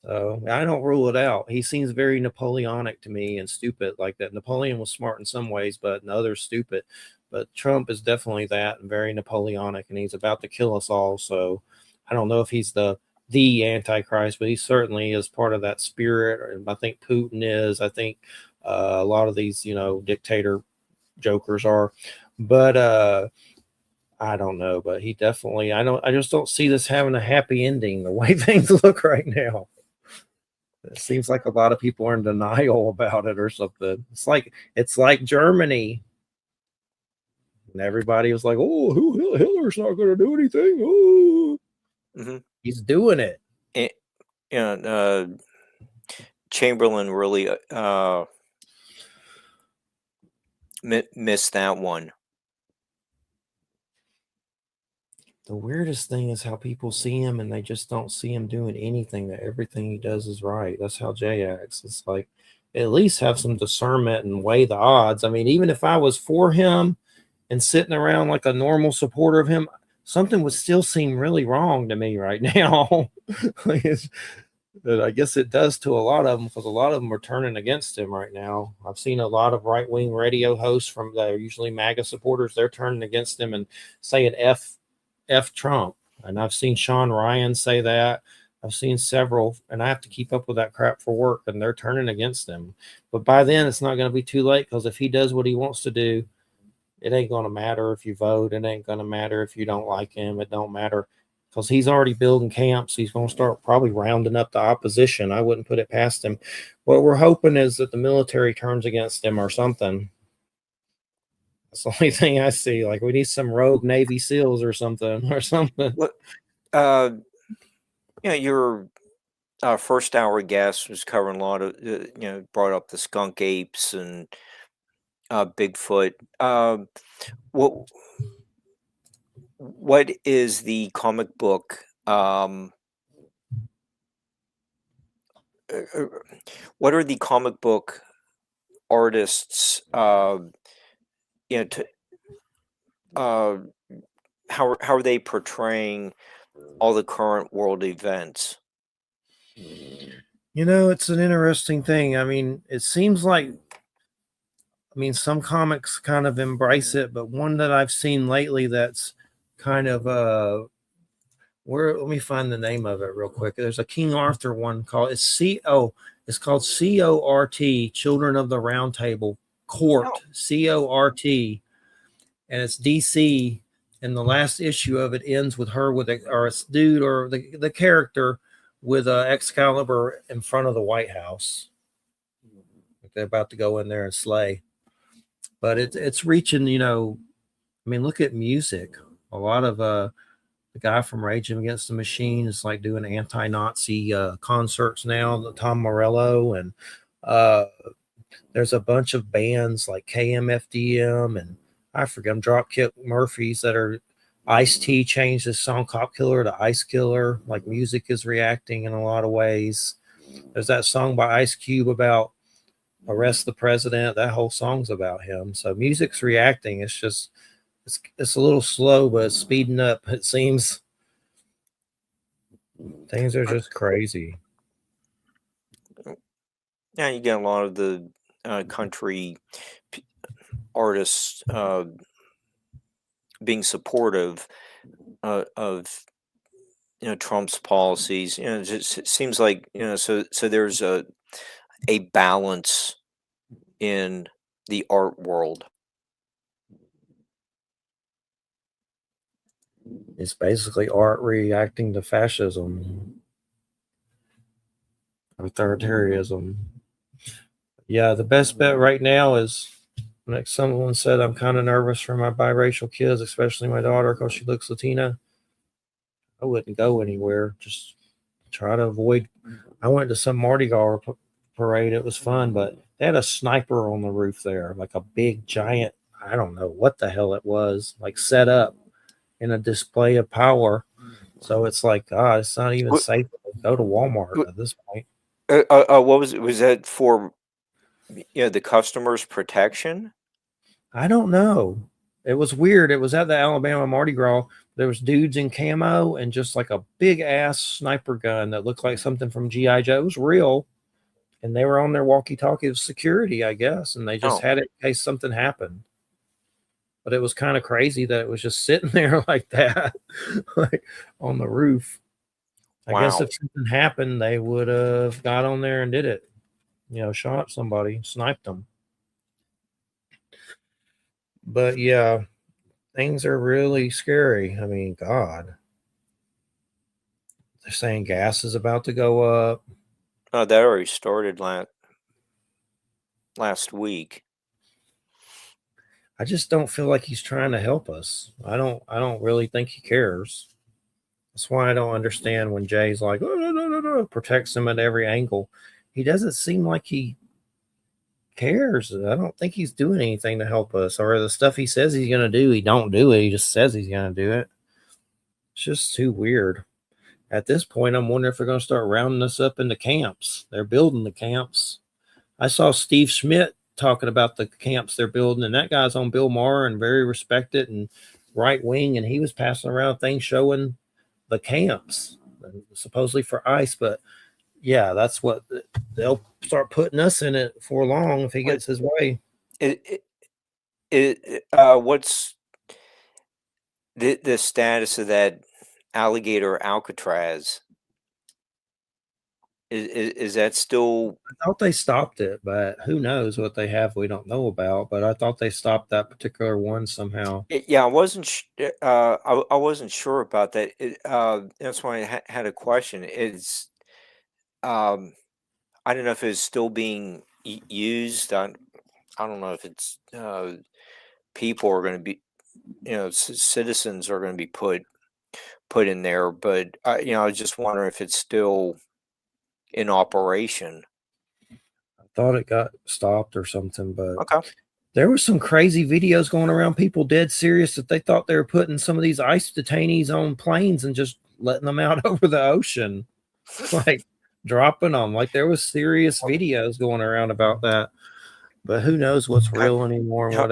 I don't rule it out. He seems very Napoleonic to me and stupid like that. Napoleon was smart in some ways, but in others stupid. But Trump is definitely that and very Napoleonic, and he's about to kill us all. So I don't know if he's the Antichrist, but he certainly is part of that spirit. I think Putin is. I think a lot of these, dictator jokers are. But I don't know. But he definitely. I just don't see this having a happy ending the way things look right now. It seems like a lot of people are in denial about it or something. It's like Germany. And everybody was like, "Oh, Hitler's not going to do anything." Oh, He's doing it. Chamberlain really missed that one. The weirdest thing is how people see him and they just don't see him doing anything, that everything he does is right. That's how Jay acts. It's like, at least have some discernment and weigh the odds. I mean, even if I was for him and sitting around like a normal supporter of him, something would still seem really wrong to me right now. I guess it does to a lot of them, because a lot of them are turning against him right now. I've seen a lot of right-wing radio hosts from that are usually MAGA supporters. They're turning against him and saying F Trump. And I've seen Sean Ryan say that. I've seen several, and I have to keep up with that crap for work, and they're turning against him. But by then, it's not going to be too late, because if he does what he wants to do, it ain't going to matter if you vote. It ain't going to matter if you don't like him. It don't matter. because he's already building camps. He's going to start probably rounding up the opposition. I wouldn't put it past him. What we're hoping is that the military turns against him or something. That's the only thing I see. Like, we need some rogue Navy SEALs or something What your first hour guest was covering a lot of brought up the skunk apes and Bigfoot. What is the comic book? What are the comic book artists? How are they portraying all the current world events? It's an interesting thing. I mean, it seems like, some comics kind of embrace it, but one that I've seen lately that's kind of let me find the name of it real quick. There's a King Arthur one called it's called CORT, Children of the Round Table, Court, CORT, and it's DC. And the last issue of it ends with her with a dude or the character with Excalibur in front of the White House. Like they're about to go in there and slay. But it's reaching, look at music. A lot of the guy from Rage Against the Machine is like doing anti-Nazi concerts now, Tom Morello, and there's a bunch of bands like KMFDM and I forget them, Dropkick Murphys that are Ice-T changed his song Cop Killer to Ice Killer. Like, music is reacting in a lot of ways. There's that song by Ice Cube about arrest the president. That whole song's about him. So music's reacting. It's just it's a little slow, but it's speeding up. It seems things are just crazy. Yeah, you get a lot of the country artists being supportive of Trump's policies. It just seems like so there's a balance in the art world. It's basically art reacting to fascism, authoritarianism. Yeah, the best bet right now is, like someone said, I'm kind of nervous for my biracial kids, especially my daughter, because she looks Latina. I wouldn't go anywhere. Just try to avoid. I went to some Mardi Gras parade. It was fun, but they had a sniper on the roof there, like a big giant. I don't know what the hell it was, like set up in a display of power. So it's like, it's not even safe to go to Walmart at this point. What was that for? The customer's protection? I don't know. It was weird. It was at the Alabama Mardi Gras. There was dudes in camo and just like a big ass sniper gun that looked like something from G.I. Joe. It was real. And they were on their walkie-talkie of security, I guess. And they just had it in case something happened. But it was kind of crazy that it was just sitting there like that, like on the roof. I guess if something happened, they would have got on there and did it. Shot somebody, sniped them. But yeah, things are really scary. I mean, God. They're saying gas is about to go up. Oh, that already started last week. I just don't feel like he's trying to help us. I don't really think he cares. That's why I don't understand when Jay's like, oh, no, protects him at every angle. He doesn't seem like he cares. I don't think he's doing anything to help us, or the stuff he says he's going to do, he don't do it. He just says he's going to do it. It's just too weird. At this point, I'm wondering if they're going to start rounding us up into camps. They're building the camps. I saw Steve Schmidt talking about the camps they're building, and that guy's on Bill Maher and very respected and right wing, and he was passing around things showing the camps, supposedly for ICE. But yeah, that's what they'll start putting us in it for long if he gets his way. What's the status of that alligator Alcatraz? Is that still? I thought they stopped it, but who knows what they have we don't know about. But I thought they stopped that particular one somehow. Yeah, I wasn't. I wasn't sure about that. That's why I had a question. Um, I don't know if it's still being used. I don't know if it's people are going to be, citizens are going to be put in there. But I was just wondering if it's still in operation. I thought it got stopped or something, but Okay. there were some crazy videos going around, people dead serious that they thought they were putting some of these ICE detainees on planes and just letting them out over the ocean, like dropping them. Like there was serious videos going around about that. But who knows what's real anymore and How, what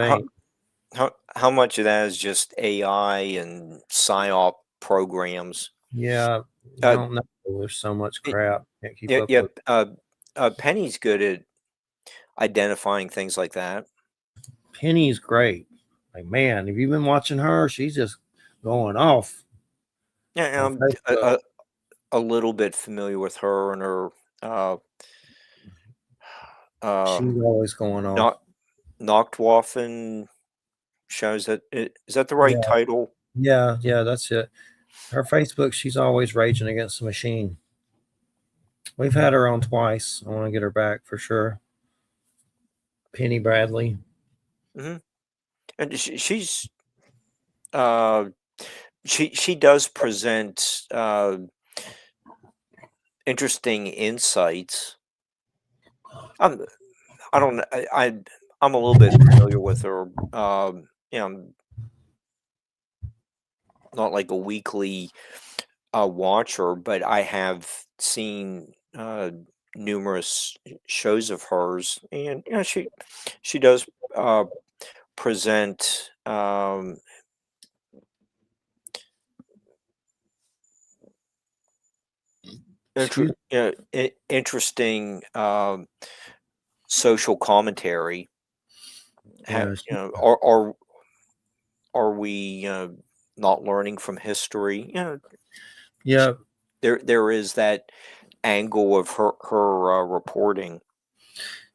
how, ain't. how much of that is just AI and psyop programs? Yeah, you Uh, don't know. There's so much y- crap. Can't keep yeah, up yeah. with. Penny's good at identifying things like that. Penny's great. Like, man, have you been watching her? She's just going off Yeah, on I'm Facebook. a little bit familiar with her and her uh, She's always going off. not Nachtwaffen shows that is that the right Yeah, title? yeah, that's it. Her Facebook, she's always raging against the machine. We've had her on twice. I want to get her back for sure. Penny Bradley. Hmm. And uh, she does present interesting insights. I don't know. I'm a little bit familiar with her. I'm not like a weekly watcher, but I have seen numerous shows of hers, and she does present She, interesting social commentary. yeah, Are we not learning from history? yeah. There is that angle of her reporting.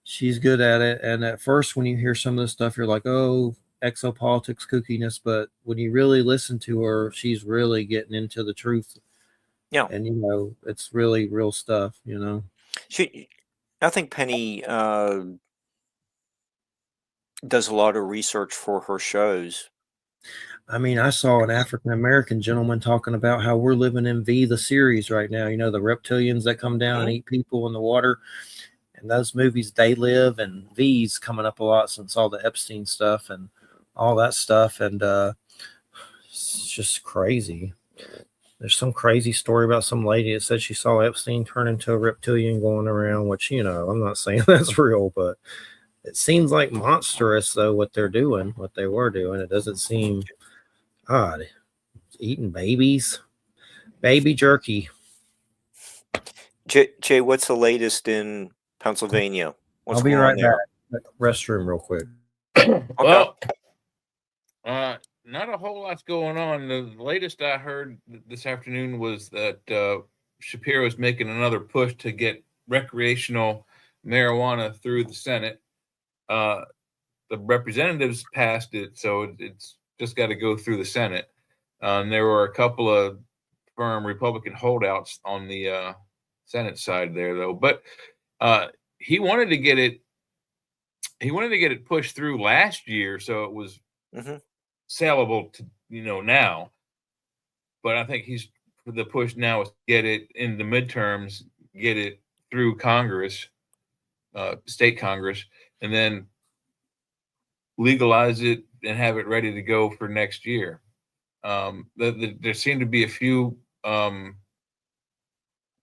She's good at it. And at first, when you hear some of this stuff, you're like, oh, exopolitics kookiness. But when you really listen to her, she's really getting into the truth. Yeah, And, it's really real stuff. I think Penny does a lot of research for her shows. I mean, I saw an African American gentleman talking about how we're living in V, the series right now. The reptilians that come down and eat people in the water. And those movies, They Live and V's coming up a lot since all the Epstein stuff and all that stuff. And it's just crazy. There's some crazy story about some lady that said she saw Epstein turn into a reptilian going around, which, I'm not saying that's real, but it seems like monstrous, though, what they were doing. It doesn't seem odd. Eating babies, baby jerky. Jay, what's the latest in Pennsylvania? What's I'll be going right on there? back. Restroom real quick. Well, not a whole lot's going on. The latest I heard this afternoon was that Shapiro is making another push to get recreational marijuana through the Senate. The representatives passed it, so it's just got to go through the Senate. There were a couple of firm Republican holdouts on the Senate side there, though. But he wanted to get it. He wanted to get it pushed through last year, so it was saleable to now. But I think the push now is to get it in the midterms, get it through Congress, state Congress, and then legalize it and have it ready to go for next year. There seem to be a few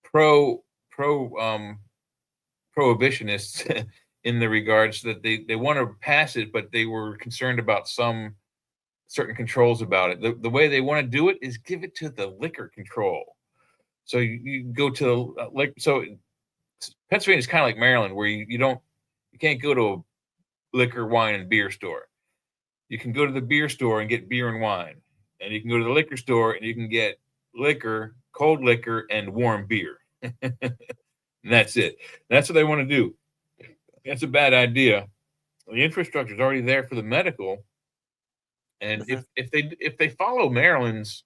pro prohibitionists in the regards that they want to pass it, but they were concerned about some certain controls about it. The way they want to do it is give it to the liquor control. So you go to so Pennsylvania is kind of like Maryland, where you can't go to a liquor, wine, and beer store. You can go to the beer store and get beer and wine, and you can go to the liquor store and you can get liquor, cold liquor, and warm beer. And that's it. That's what they want to do. That's a bad idea. The infrastructure is already there for the medical, and if they follow Maryland's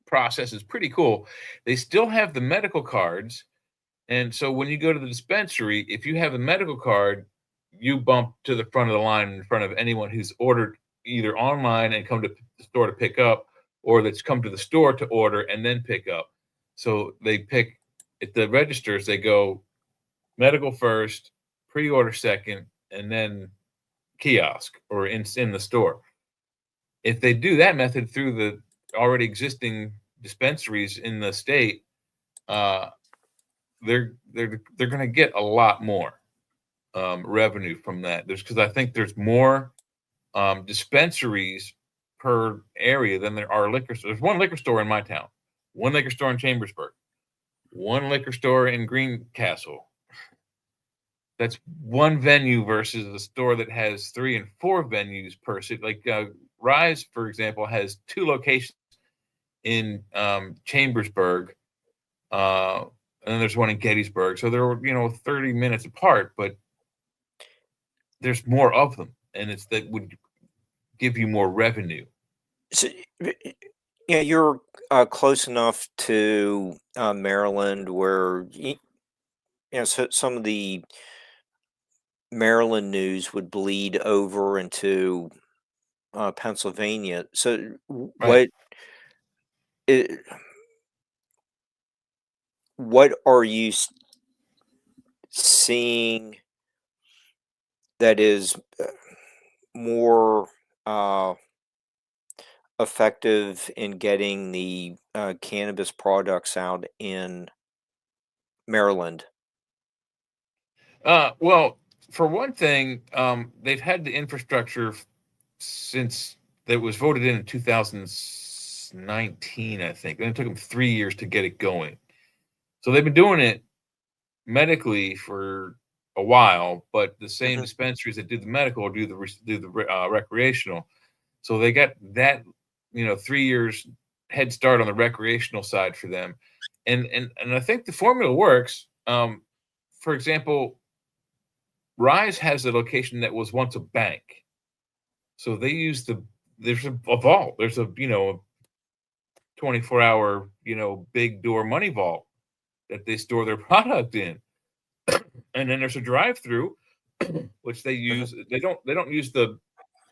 process is pretty cool. They still have the medical cards, and so when you go to the dispensary, if you have a medical card, you bump to the front of the line in front of anyone who's ordered either online and come to the store to pick up, or that's come to the store to order and then pick up. So they pick at the registers, they go medical first, pre-order second, and then kiosk or in the store. If they do that method through the already existing dispensaries in the state, they're going to get a lot more revenue from that. Because I think there's more dispensaries per area than there are liquor stores. There's one liquor store in my town, one liquor store in Chambersburg, one liquor store in Greencastle. That's one venue versus a store that has 3 and 4 venues per city. Like Rise, for example, has 2 locations in Chambersburg, and then there's one in Gettysburg. So they're 30 minutes apart, but there's more of them, and it's that would give you more revenue. So, yeah, you're close enough to Maryland where so some of the Maryland news would bleed over into Pennsylvania. So Right. what are you seeing that is more effective in getting the cannabis products out in Maryland? Well, for one thing, they've had the infrastructure since that was voted in 2019, I think. And it took them 3 years to get it going. So they've been doing it medically for a while, but the same dispensaries that do the medical do the recreational. So they got that 3 years head start on the recreational side for them, and I think the formula works. For example, Rise has a location that was once a bank, so they use there's a vault. There's a 24-hour big door money vault that they store their product in, and then there's a drive-through which they use. They don't use the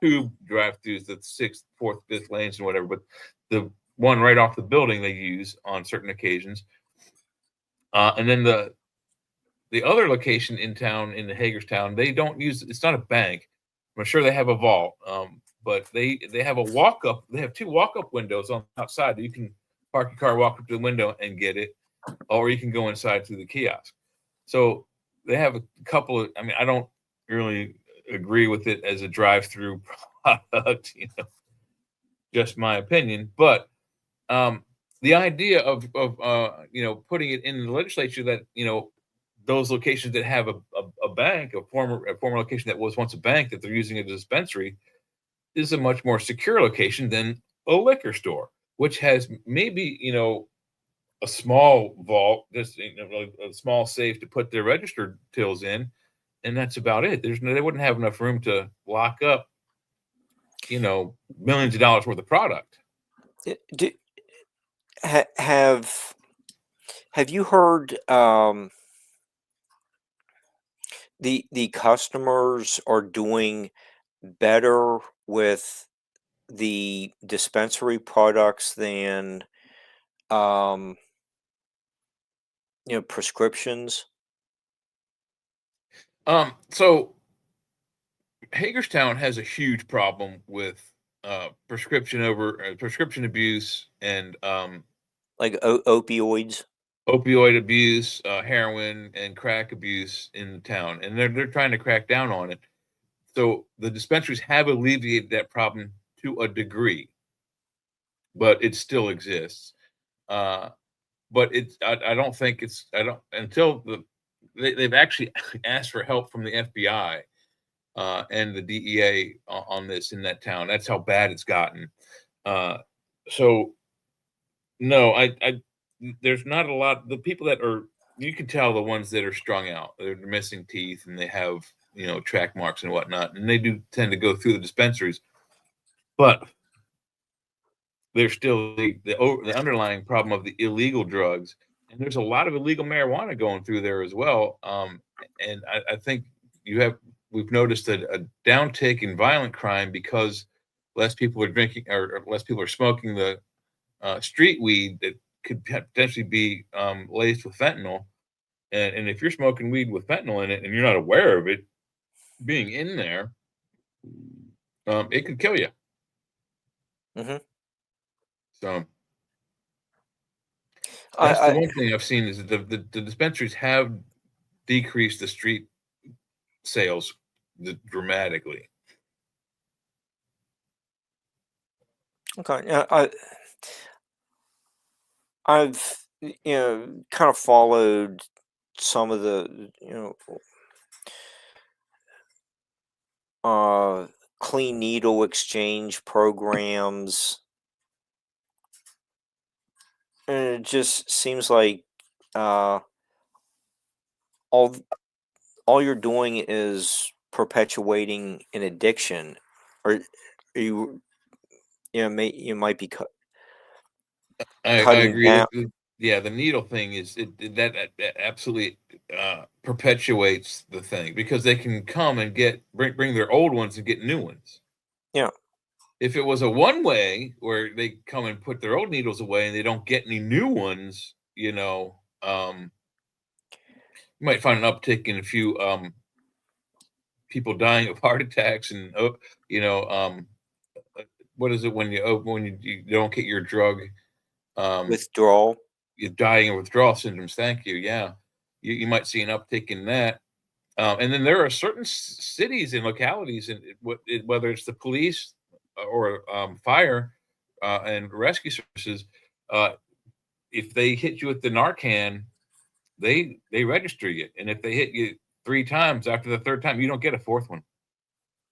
tube drive-throughs, the 6th, 4th, 5th lanes and whatever, but the one right off the building they use on certain occasions. And then the other location in town, in the Hagerstown, they don't use. It's not a bank. I'm sure they have a vault, but they have a walk-up. They have 2 walk-up windows on the outside. You can park your car, walk up to the window, and get it, or you can go inside through the kiosk. So they have a couple of. I mean, I don't really agree with it as a drive-through product, just my opinion. But the idea of putting it in the legislature that those locations that have a bank, a former location that was once a bank that they're using as a dispensary, is a much more secure location than a liquor store, which has maybe a small vault, just a small safe to put their registered tills in, and that's about it. They wouldn't have enough room to lock up millions of dollars worth of product. Have you heard the customers are doing better with the dispensary products than prescriptions? So Hagerstown has a huge problem with prescription abuse and like opioids, opioid abuse, heroin, and crack abuse in the town, and they're trying to crack down on it. So the dispensaries have alleviated that problem to a degree, but it still exists. But I don't think it's until they've actually asked for help from the FBI and the DEA on this in that town. That's how bad it's gotten. So no, there's not a lot. The people that are, you can tell the ones that are strung out, they're missing teeth and they have, track marks and whatnot, and they do tend to go through the dispensaries, but there's still the underlying problem of the illegal drugs, and there's a lot of illegal marijuana going through there as well. And I think we've noticed a downtick in violent crime because less people are drinking, or less people are smoking the street weed that could potentially be laced with fentanyl. And if you're smoking weed with fentanyl in it and you're not aware of it being in there, it could kill you. Mm-hmm. So that's the one thing I've seen is that the dispensaries have decreased the street sales dramatically. Okay. I've kind of followed some of the clean needle exchange programs, and it just seems like all you're doing is perpetuating an addiction, or you you might be I cutting agree. down. Yeah, the needle thing is that absolutely perpetuates the thing because they can come and bring their old ones and get new ones. Yeah. If it was a one way where they come and put their old needles away and they don't get any new ones, you might find an uptick in a few people dying of heart attacks and what is it when you don't get your drug Withdrawal. you're dying of withdrawal syndromes. Thank you. Yeah, you might see an uptick in that. And then there are certain cities and localities, and whether it's the police or fire and rescue services, if they hit you with the Narcan, they register you, and if they hit you 3 times, after the 3rd time, you don't get a 4th one.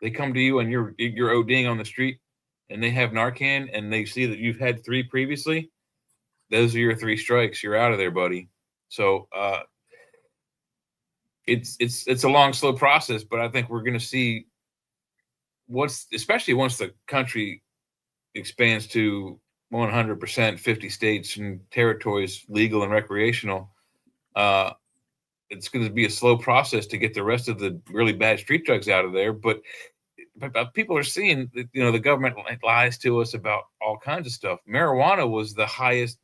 They come to you and you're ODing on the street, and they have Narcan, and they see that you've had 3 previously. Those are your 3 strikes. You're out of there, buddy. So it's a long, slow process, but I think we're going to see especially once the country expands to 100% 50 states and territories, legal and recreational. It's going to be a slow process to get the rest of the really bad street drugs out of there, but people are seeing that the government lies to us about all kinds of stuff. Marijuana was the highest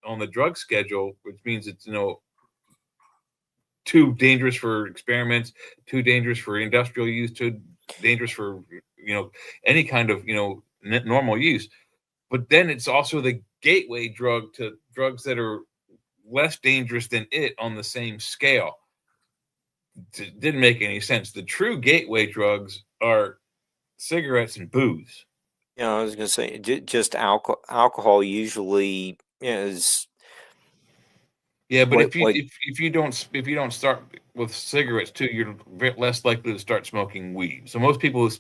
on the drug schedule, which means it's too dangerous for experiments, too dangerous for industrial use, too dangerous for any kind of normal use. But then it's also the gateway drug to drugs that are less dangerous than it on the same scale. It didn't make any sense. The true gateway drugs are cigarettes and booze. I was gonna say just alcohol usually is. Yeah, but if you don't start with cigarettes too, you're less likely to start smoking weed. So most people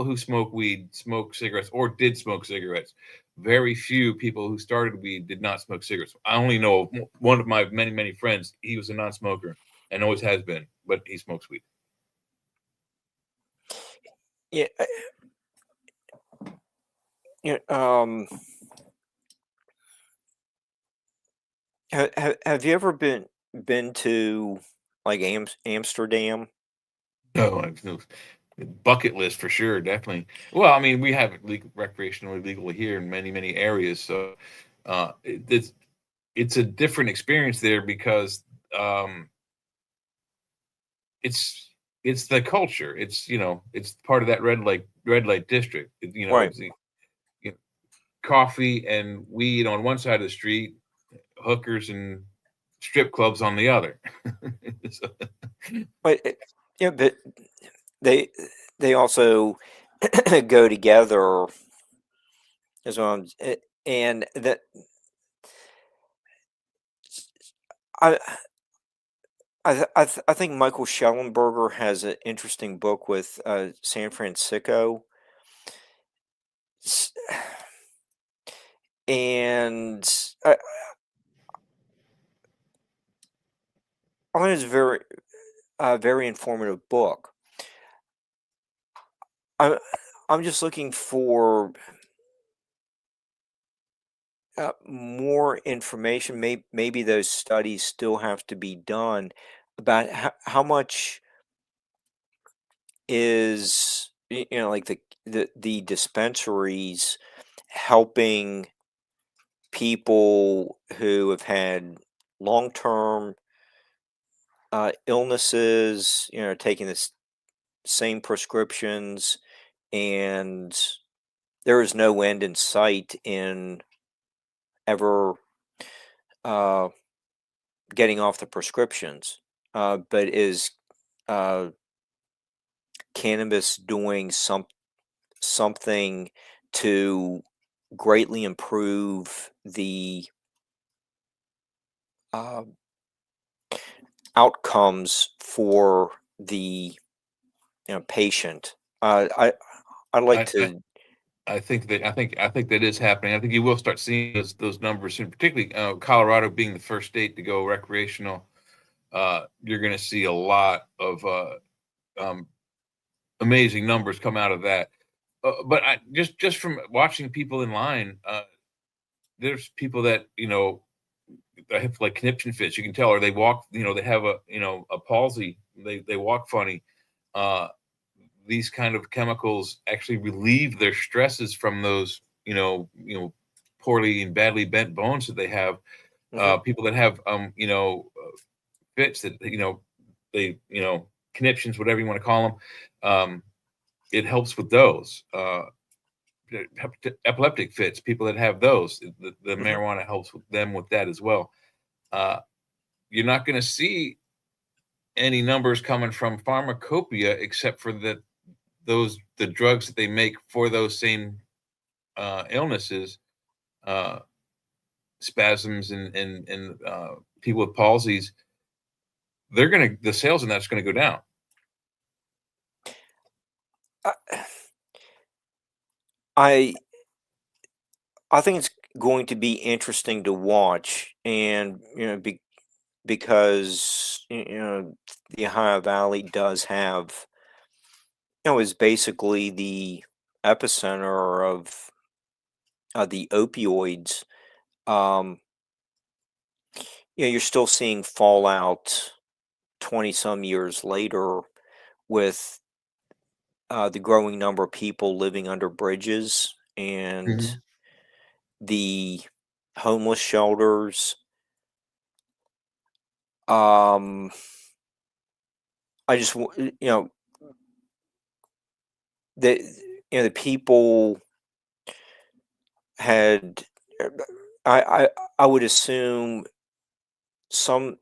who smoke weed smoke cigarettes or did smoke cigarettes. Very few people who started weed did not smoke cigarettes. I only know one of my many friends. He was a non-smoker and always has been, but he smokes weed. Yeah. Have you ever been to like Amsterdam? No, bucket list for sure, definitely. Well, I mean, we have it recreationally legally here in many areas, so it's a different experience there because it's the culture. It's it's part of that red light district. Right. It's coffee and weed on one side of the street, hookers and strip clubs on the other. So, But but they also go together as well, and that I. I think Michael Schellenberger has an interesting book with San Francisco, and I think it's very informative book. I'm just looking for more information. Maybe those studies still have to be done about how much is like the dispensaries helping people who have had long-term illnesses, taking the same prescriptions, and there is no end in sight in ever uh, getting off the prescriptions. But is uh, cannabis doing something to greatly improve the uh, outcomes for the patient? I'd like I, I to. I think that is happening. I think you will start seeing those numbers soon, particularly Colorado being the first state to go recreational. You're going to see a lot of um, amazing numbers come out of that. But just from watching people in line, there's people that they have like conniption fits. You can tell, or they walk. They have a palsy. They walk funny. Uh, these kind of chemicals actually relieve their stresses from those poorly and badly bent bones that they have. Mhm. People that have fits that they conniptions, whatever you want to call them. It helps with those epileptic fits. People that have those, the Mhm. marijuana helps with them with that as well. uh, you're not going to see any numbers coming from pharmacopoeia except for the drugs that they make for those same illnesses, uh, spasms and people with palsies. The sales in that's going to go down. I I I think it's going to be interesting to watch, and because the Ohio Valley does have is basically the epicenter of the opioids. Um, you're still seeing fallout 20 some years later with the growing number of people living under bridges and Mhm. the homeless shelters. Um, I just, the the people had, uh, I would assume some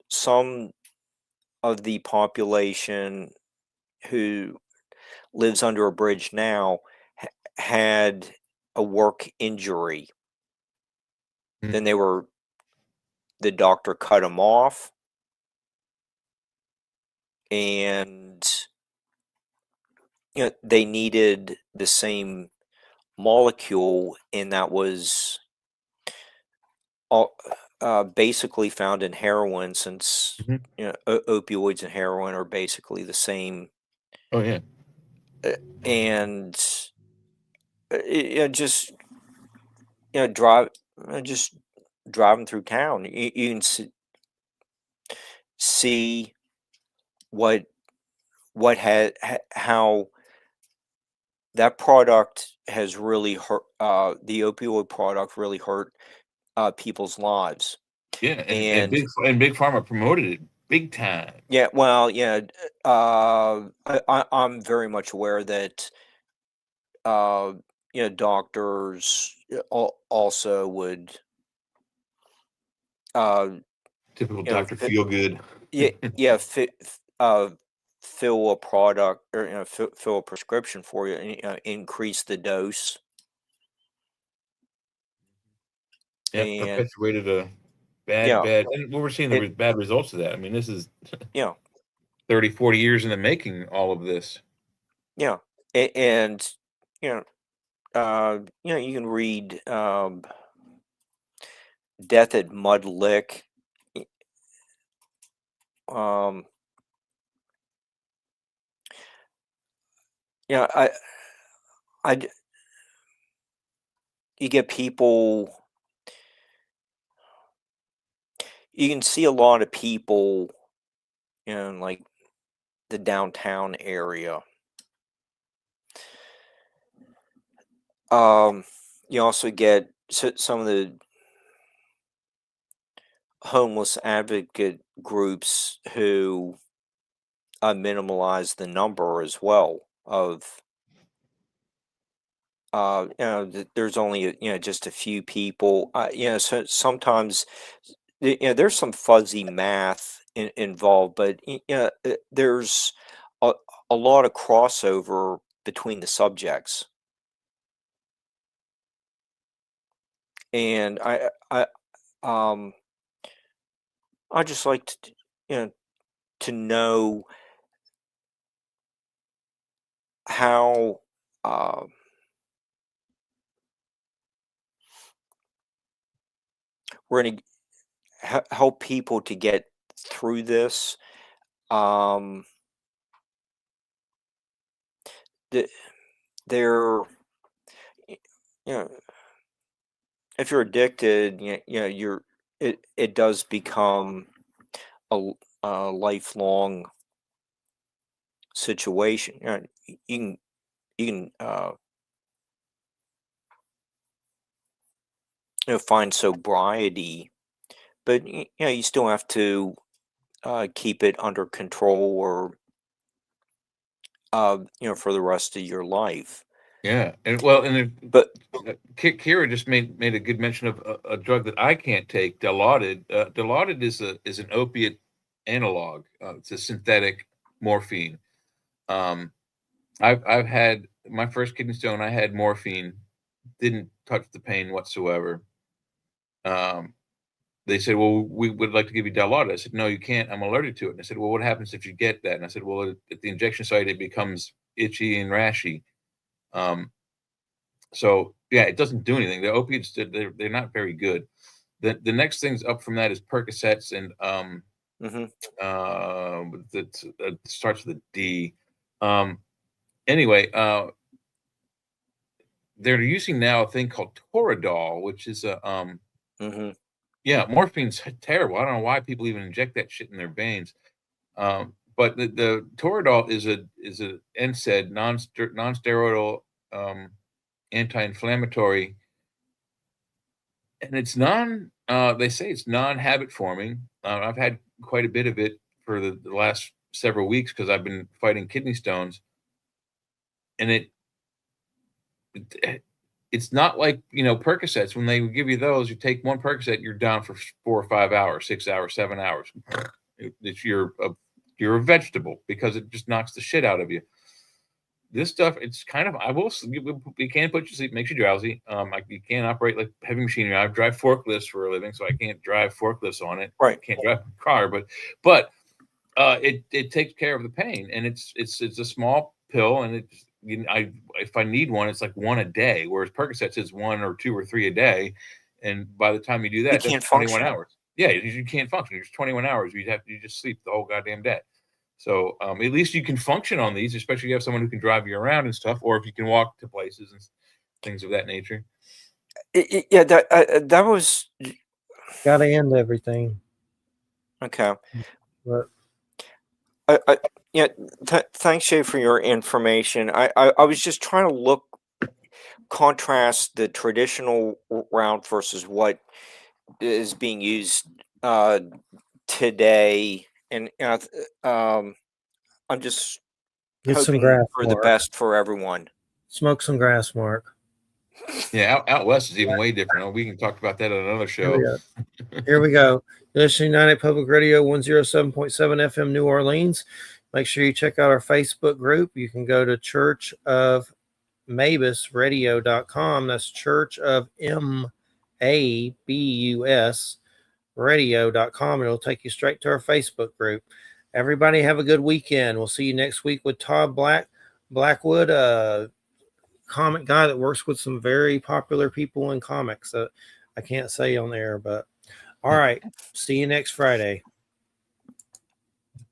of the population who lives under a bridge now had a work injury. Mhm. Then the doctor cut them off, and they needed the same molecule, and that was all, basically found in heroin, since Mhm. opioids and heroin are basically the same. Oh yeah. uh, and just drive just driving through town, you can see what how that product has really hurt, the opioid product really hurt people's lives. Yeah, and And big pharma promoted it big time. yeah, well, yeah, I'm very much aware that uh, doctors also would uh, Typical you know Dr. Feel Good. yeah, yeah, fill a product, or fill a prescription for you, and increase the dose. Yeah, And perpetuated a yeah, bad, and we're seeing the it bad results of that. I mean, this is yeah, 30, 40 years in the making, all of this. yeah, and you know you can read Death at Mud Lick. yeah, I you get people. You can see a lot of people in like the downtown area. You also get some of the homeless advocate groups who minimalize the number as well of there's only just a few people. So sometimes there's some fuzzy math involved, but there's a, a lot of crossover between the subjects, and um I just like to to know how we're going to help people to get through this. They're you know if you're addicted, it does become a lifelong situation. You can find sobriety, but you still have to keep it under control, or for the rest of your life. Yeah, and well, and But Kira just made a good mention of a drug that I can't take, Dilaudid. Dilaudid is an opiate analog. It's a synthetic morphine. I've had my first kidney stone. I had morphine, didn't touch the pain whatsoever. They said, "Well, we would like to give you Dilaudid." I said, "No, you can't. I'm allergic to it." And I said, "Well, what happens if you get that?" And I said, "Well, at the injection site, it becomes itchy and rashy." So yeah, it doesn't do anything. The opiates, they're not very good. The next things up from that is Percocets and that starts with a D. Anyway, they're using now a thing called Toradol, which is a yeah, morphine's terrible. I don't know why people even inject that shit in their veins. But the Toradol is a NSAID, non-steroidal anti-inflammatory, and it's they say it's non-habit forming. I've had quite a bit of it for the last several weeks because I've been fighting kidney stones, and it's not like Percocets. When they give you those, you take one Percocet, you're down for 4 or 5 hours, 6 hours, 7 hours. You're a vegetable because it just knocks the shit out of you. This stuff, it's kind of, you can't put you to sleep, makes you drowsy. You can't operate like heavy machinery. I drive forklifts for a living, so I can't drive forklifts on it. Right. I can't drive a car, but it takes care of the pain, and it's a small pill, and if I need one, it's like one a day, whereas Percocets is 1 or 2 or 3 a day, and by the time you do that, you can't that's 21 function. hours. Yeah, you can't function. It's 21 hours. You just sleep the whole goddamn day. So at least you can function on these, especially if you have someone who can drive you around and stuff, or if you can walk to places and things of that nature. Yeah, that was Got to end everything. okay. But Yeah, thanks, Shay, for your information. I was just trying to contrast the traditional route versus what is being used today, and I'm just get some hoping grass, for the Mark. best for everyone. Smoke some grass, Mark. Yeah, out west is even way different. We can talk about that on another show. Here we go. This is United Public Radio 107.7 FM New Orleans. Make sure you check out our Facebook group. You can go to Church of MabusRadio.com. That's Church of MABUS Radio.com. It'll take you straight to our Facebook group. Everybody have a good weekend. We'll see you next week with Todd Blackwood, a comic guy that works with some very popular people in comics that I can't say on there, but all right. See you next Friday.